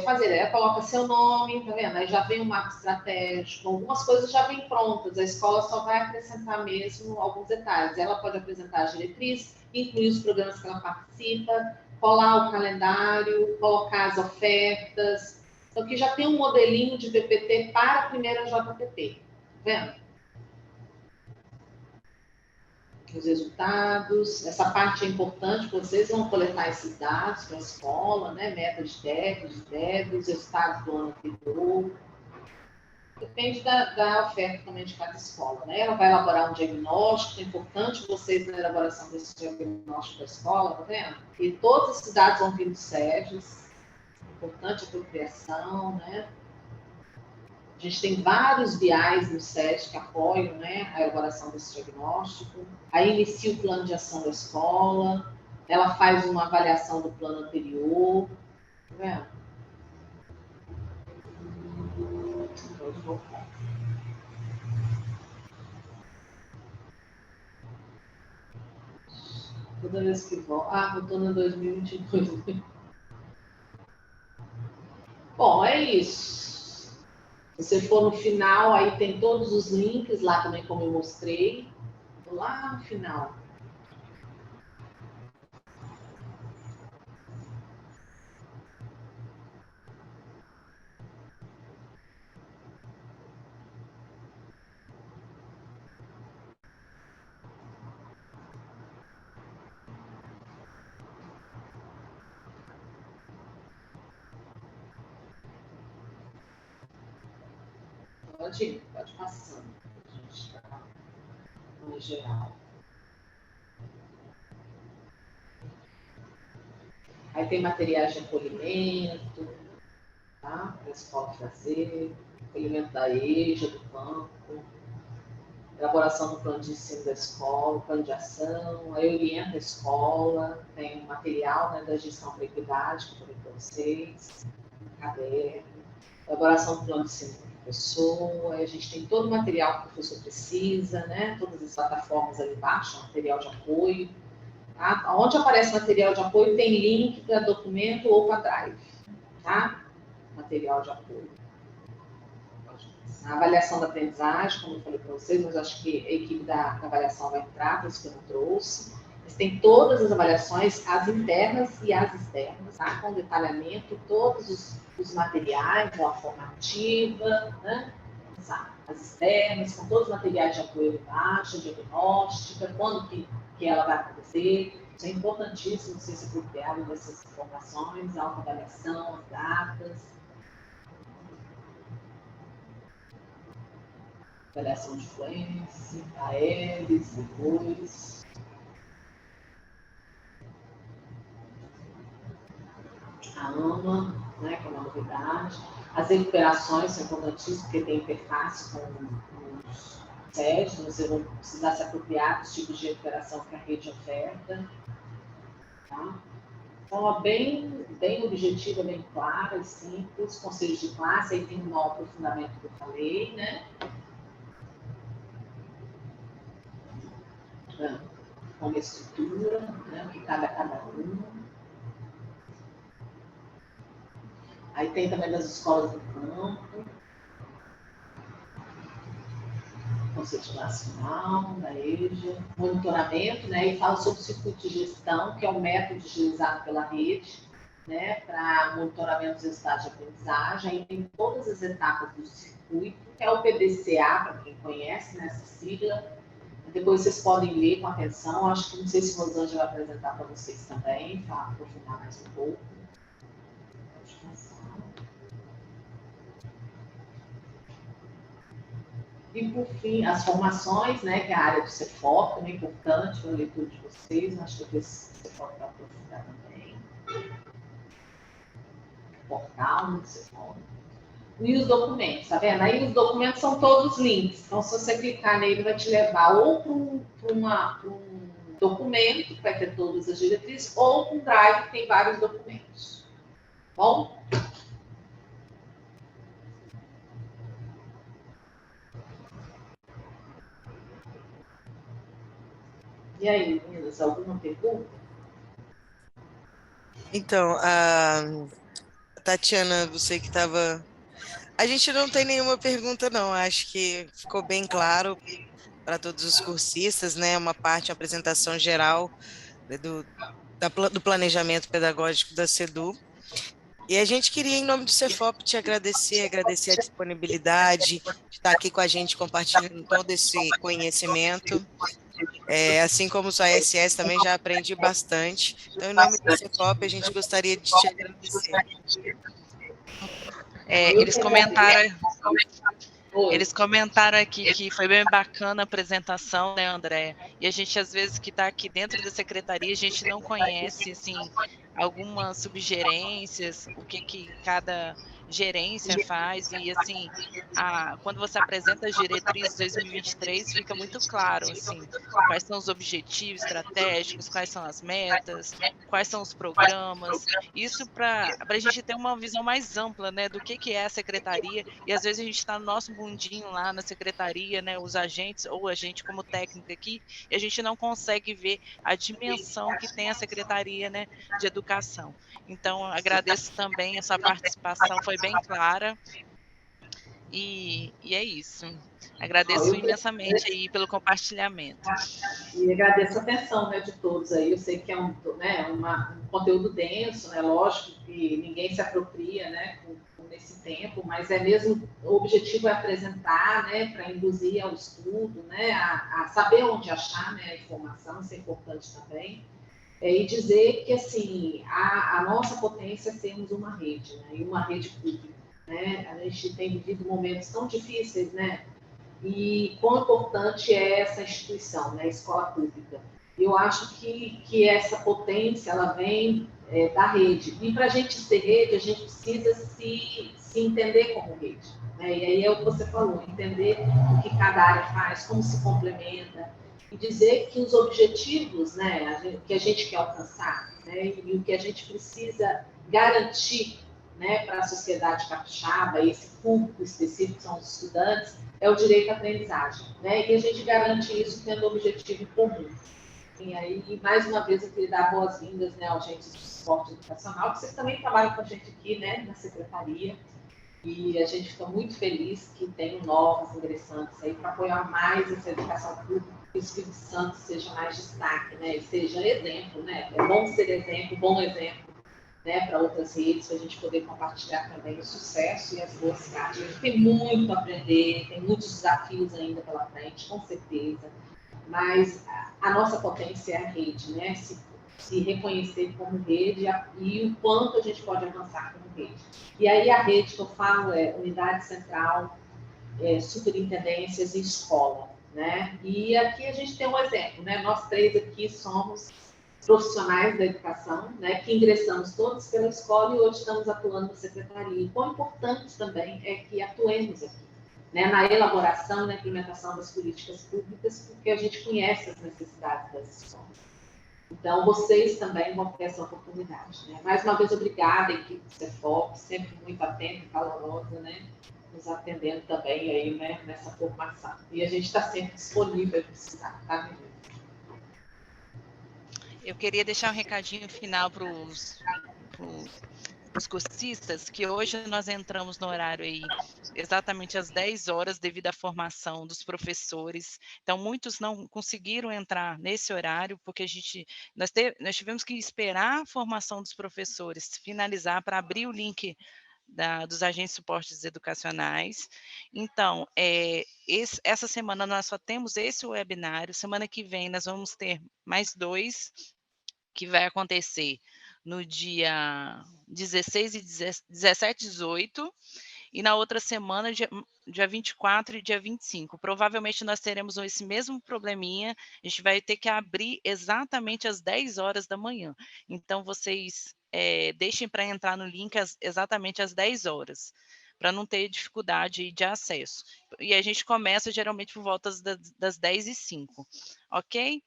[SPEAKER 2] fazerem. Aí coloca seu nome, tá vendo? Aí já vem um mapa estratégico, algumas coisas já vêm prontas, a escola só vai acrescentar mesmo alguns detalhes. Ela pode apresentar as diretrizes, incluir os programas que ela participa, colar o calendário, colocar as ofertas. Então aqui já tem um modelinho de PPT para a primeira JPP, tá vendo? Os resultados, essa parte é importante, vocês vão coletar esses dados para a escola, né? Meta de débitos, resultados do ano anterior. Depende da oferta também de cada escola, né? Ela vai elaborar um diagnóstico, é importante vocês na elaboração desse diagnóstico da escola, tá vendo? E todos esses dados vão vir do SEDES, importante a apropriação, né? A gente tem vários BIs no SET que apoiam, né, a elaboração desse diagnóstico. Aí inicia o plano de ação da escola, ela faz uma avaliação do plano anterior. Tá vendo? Toda vez que volta. Voltou no 2022. Bom, é isso. Se você for no final, aí tem todos os links lá também, como eu mostrei. Lá no final. Pode ir, pode passando. A gente está no geral. Aí tem materiais de acolhimento, tá? Para a escola fazer, acolhimento da EJA, do campo, elaboração do plano de ensino da escola, plano de ação, aí orienta a escola, tem material, né, da gestão para equidade, que eu falei para vocês, caderno, elaboração do plano de ensino professor, a gente tem todo o material que o professor precisa, né? Todas as plataformas ali embaixo, material de apoio. Tá? Onde aparece material de apoio, tem link para documento ou para drive. Tá? Material de apoio. A avaliação da aprendizagem, como eu falei para vocês, mas acho que a equipe da avaliação vai entrar, por isso que eu não trouxe. Mas tem todas as avaliações, as internas e as externas, tá? Com detalhamento, todos os materiais, a formativa, né? As externas, com todos os materiais de apoio embaixo, diagnóstica, quando que ela vai acontecer. Isso é importantíssimo vocês se apropriarem dessas informações, a autoavaliação, as datas. Avaliação de fluência, a ELIS, depois. A AMA, né, que é uma novidade. As recuperações são importantíssimas, porque tem interface com os SEDs, então você vai precisar se apropriar dos tipos de recuperação que a rede oferta. Tá? Então, é bem objetiva, bem clara e simples. Conselhos de classe, aí tem um aprofundamento que eu falei, né? Com uma estrutura, né, que cabe a cada um. Aí tem também das escolas do campo, Conceito Nacional, da EJA, monitoramento, né, e fala sobre o circuito de gestão, que é um método utilizado pela rede, né, para monitoramento dos resultados de aprendizagem. Aí tem todas as etapas do circuito, que é o PDCA, para quem conhece, né, essa sigla. Depois vocês podem ler com atenção. Acho que não sei se o Rosângela vai apresentar para vocês também, para aprofundar mais um pouco. E, por fim, as formações, né, que é a área do CEFOP, também importante para a leitura de vocês. Acho que esse CEFOP vai aprofundar também. O portal do CEFOP. E os documentos, tá vendo? Aí os documentos são todos links. Então, se você clicar nele, vai te levar ou para um documento, que vai ter todas as diretrizes, ou para um drive, que tem vários documentos. Bom? E aí, meninas, alguma pergunta?
[SPEAKER 1] Então, a Tatiana, você que estava... A gente não tem nenhuma pergunta, não. Acho que ficou bem claro para todos os cursistas, né? Uma apresentação geral, né, do planejamento pedagógico da SEDU. E a gente queria, em nome do Cefop, te agradecer a disponibilidade de estar aqui com a gente, compartilhando todo esse conhecimento. Assim como o ISS também já aprendi bastante. Então, em nome do Cefop, a gente gostaria de te agradecer.
[SPEAKER 3] Eles comentaram aqui que foi bem bacana a apresentação, né, Andréia? E a gente, às vezes, que está aqui dentro da secretaria, a gente não conhece, assim, algumas subgerências, o que cada gerência faz, e, assim, quando você apresenta as diretrizes 2023, fica muito claro, assim, quais são os objetivos estratégicos, quais são as metas, quais são os programas, isso para a gente ter uma visão mais ampla, né, do que é a secretaria, e às vezes a gente está no nosso mundinho lá na secretaria, né, os agentes, ou a gente como técnica aqui, e a gente não consegue ver a dimensão que tem a secretaria, né, de educação. Então, agradeço também a sua participação, foi bem clara, e é isso. Agradeço imensamente aí pelo compartilhamento.
[SPEAKER 2] E agradeço a atenção, né, de todos aí. Eu sei que é um conteúdo denso, né? Lógico que ninguém se apropria, né, nesse tempo, mas mesmo o objetivo é apresentar, né, para induzir ao estudo, né, a saber onde achar, né, a informação, isso é importante também. E dizer que, assim, a nossa potência é sermos uma rede, né, e uma rede pública, né? A gente tem vivido momentos tão difíceis, né? E quão importante é essa instituição, né, a escola pública. Eu acho que essa potência, ela vem da rede. E para a gente ser rede, a gente precisa se entender como rede. Né? E aí é o que você falou, entender o que cada área faz, como se complementa, e dizer que os objetivos, né, que a gente quer alcançar, né, e o que a gente precisa garantir né, para a sociedade capixaba, esse público específico são os estudantes, é o direito à aprendizagem, né? E a gente garante isso tendo um objetivo comum. E aí, mais uma vez, eu queria dar boas-vindas, né, ao Agentes de Suporte Educacional, que vocês também trabalham com a gente aqui, né, na secretaria, e a gente fica muito feliz que tenham novos ingressantes aí para apoiar mais essa educação pública, que o Espírito Santo seja mais destaque, né, e seja exemplo, né, é bom ser exemplo, bom exemplo, né, para outras redes, para a gente poder compartilhar também o sucesso e as boas práticas. Tem muito a aprender, tem muitos desafios ainda pela frente, com certeza, mas a nossa potência é a rede, né? Se reconhecer como rede e o quanto a gente pode avançar como rede. E aí a rede que eu falo é unidade central, superintendências e escola, né? E aqui a gente tem um exemplo, né? Nós três aqui somos profissionais da educação, né, que ingressamos todos pela escola e hoje estamos atuando na secretaria. E quão importante também é que atuemos aqui, né, na elaboração e na implementação das políticas públicas, porque a gente conhece as necessidades das escolas. Então, vocês também vão ter essa oportunidade. Né? Mais uma vez, obrigada, equipe do CEFOP, sempre muito atenta e calorosa, né, nos atendendo também aí, né, nessa formação. E a gente está sempre disponível para precisar, tá, meninas?
[SPEAKER 3] Eu queria deixar um recadinho final para os cursistas, que hoje nós entramos no horário aí exatamente às 10 horas, devido à formação dos professores. Então, muitos não conseguiram entrar nesse horário, porque nós tivemos que esperar a formação dos professores finalizar para abrir o link dos agentes de suportes educacionais. Então, essa semana nós só temos esse webinário, semana que vem nós vamos ter mais 2, que vai acontecer no dia 16 e 17 e 18, e na outra semana, dia 24 e dia 25. Provavelmente nós teremos esse mesmo probleminha, a gente vai ter que abrir exatamente às 10 horas da manhã. Então, vocês deixem para entrar no link exatamente às 10 horas, para não ter dificuldade de acesso. E a gente começa geralmente por volta das 10h05, ok?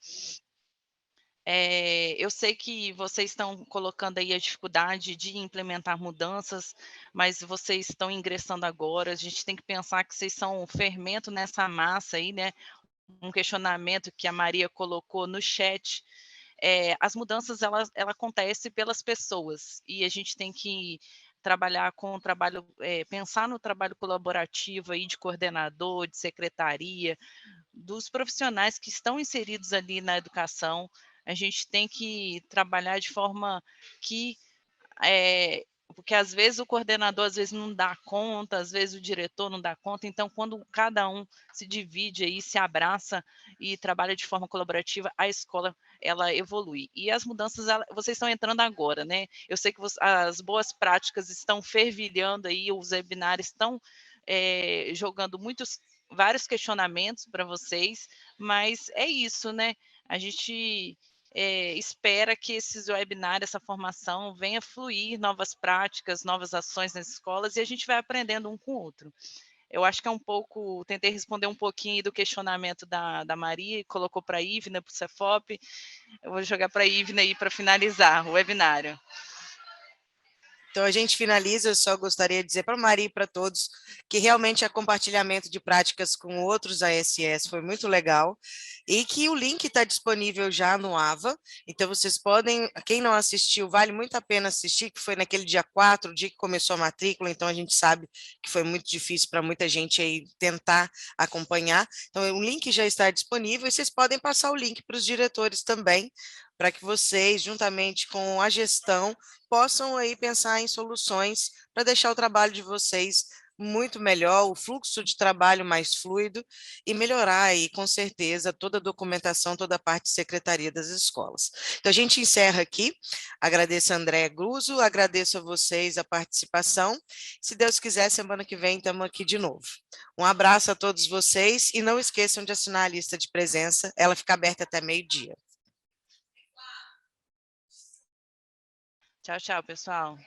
[SPEAKER 3] Eu sei que vocês estão colocando aí a dificuldade de implementar mudanças, mas vocês estão ingressando agora, a gente tem que pensar que vocês são um fermento nessa massa aí, né? Um questionamento que a Maria colocou no chat. As mudanças, ela acontecem pelas pessoas, e a gente tem que trabalhar com o trabalho, pensar no trabalho colaborativo aí de coordenador, de secretaria, dos profissionais que estão inseridos ali na educação. A gente tem que trabalhar de forma que porque às vezes o coordenador às vezes não dá conta, às vezes o diretor não dá conta, então quando cada um se divide aí, se abraça e trabalha de forma colaborativa, a escola ela evolui. E as mudanças, vocês estão entrando agora, né? Eu sei que as boas práticas estão fervilhando aí, os webinários estão jogando vários questionamentos para vocês, mas é isso, né? A gente espera que esses webinários, essa formação, venha fluir novas práticas, novas ações nas escolas, e a gente vai aprendendo um com o outro. Eu acho que é um pouco, tentei responder um pouquinho do questionamento da Maria, e colocou para a Ivna, para o Cefop. Eu vou jogar para a Ivna aí para finalizar o webinário.
[SPEAKER 1] Então, a gente finaliza, eu só gostaria de dizer para a Maria e para todos que realmente o compartilhamento de práticas com outros ASS foi muito legal e que o link está disponível já no AVA, então vocês podem, quem não assistiu, vale muito a pena assistir, que foi naquele dia 4, o dia que começou a matrícula, então a gente sabe que foi muito difícil para muita gente aí tentar acompanhar, então o link já está disponível e vocês podem passar o link para os diretores também, para que vocês, juntamente com a gestão, possam aí pensar em soluções para deixar o trabalho de vocês muito melhor, o fluxo de trabalho mais fluido e melhorar aí, com certeza, toda a documentação, toda a parte de secretaria das escolas. Então, a gente encerra aqui. Agradeço a Andréa Gruso, agradeço a vocês a participação. Se Deus quiser, semana que vem estamos aqui de novo. Um abraço a todos vocês e não esqueçam de assinar a lista de presença, ela fica aberta até meio-dia.
[SPEAKER 3] Tchau, tchau, pessoal.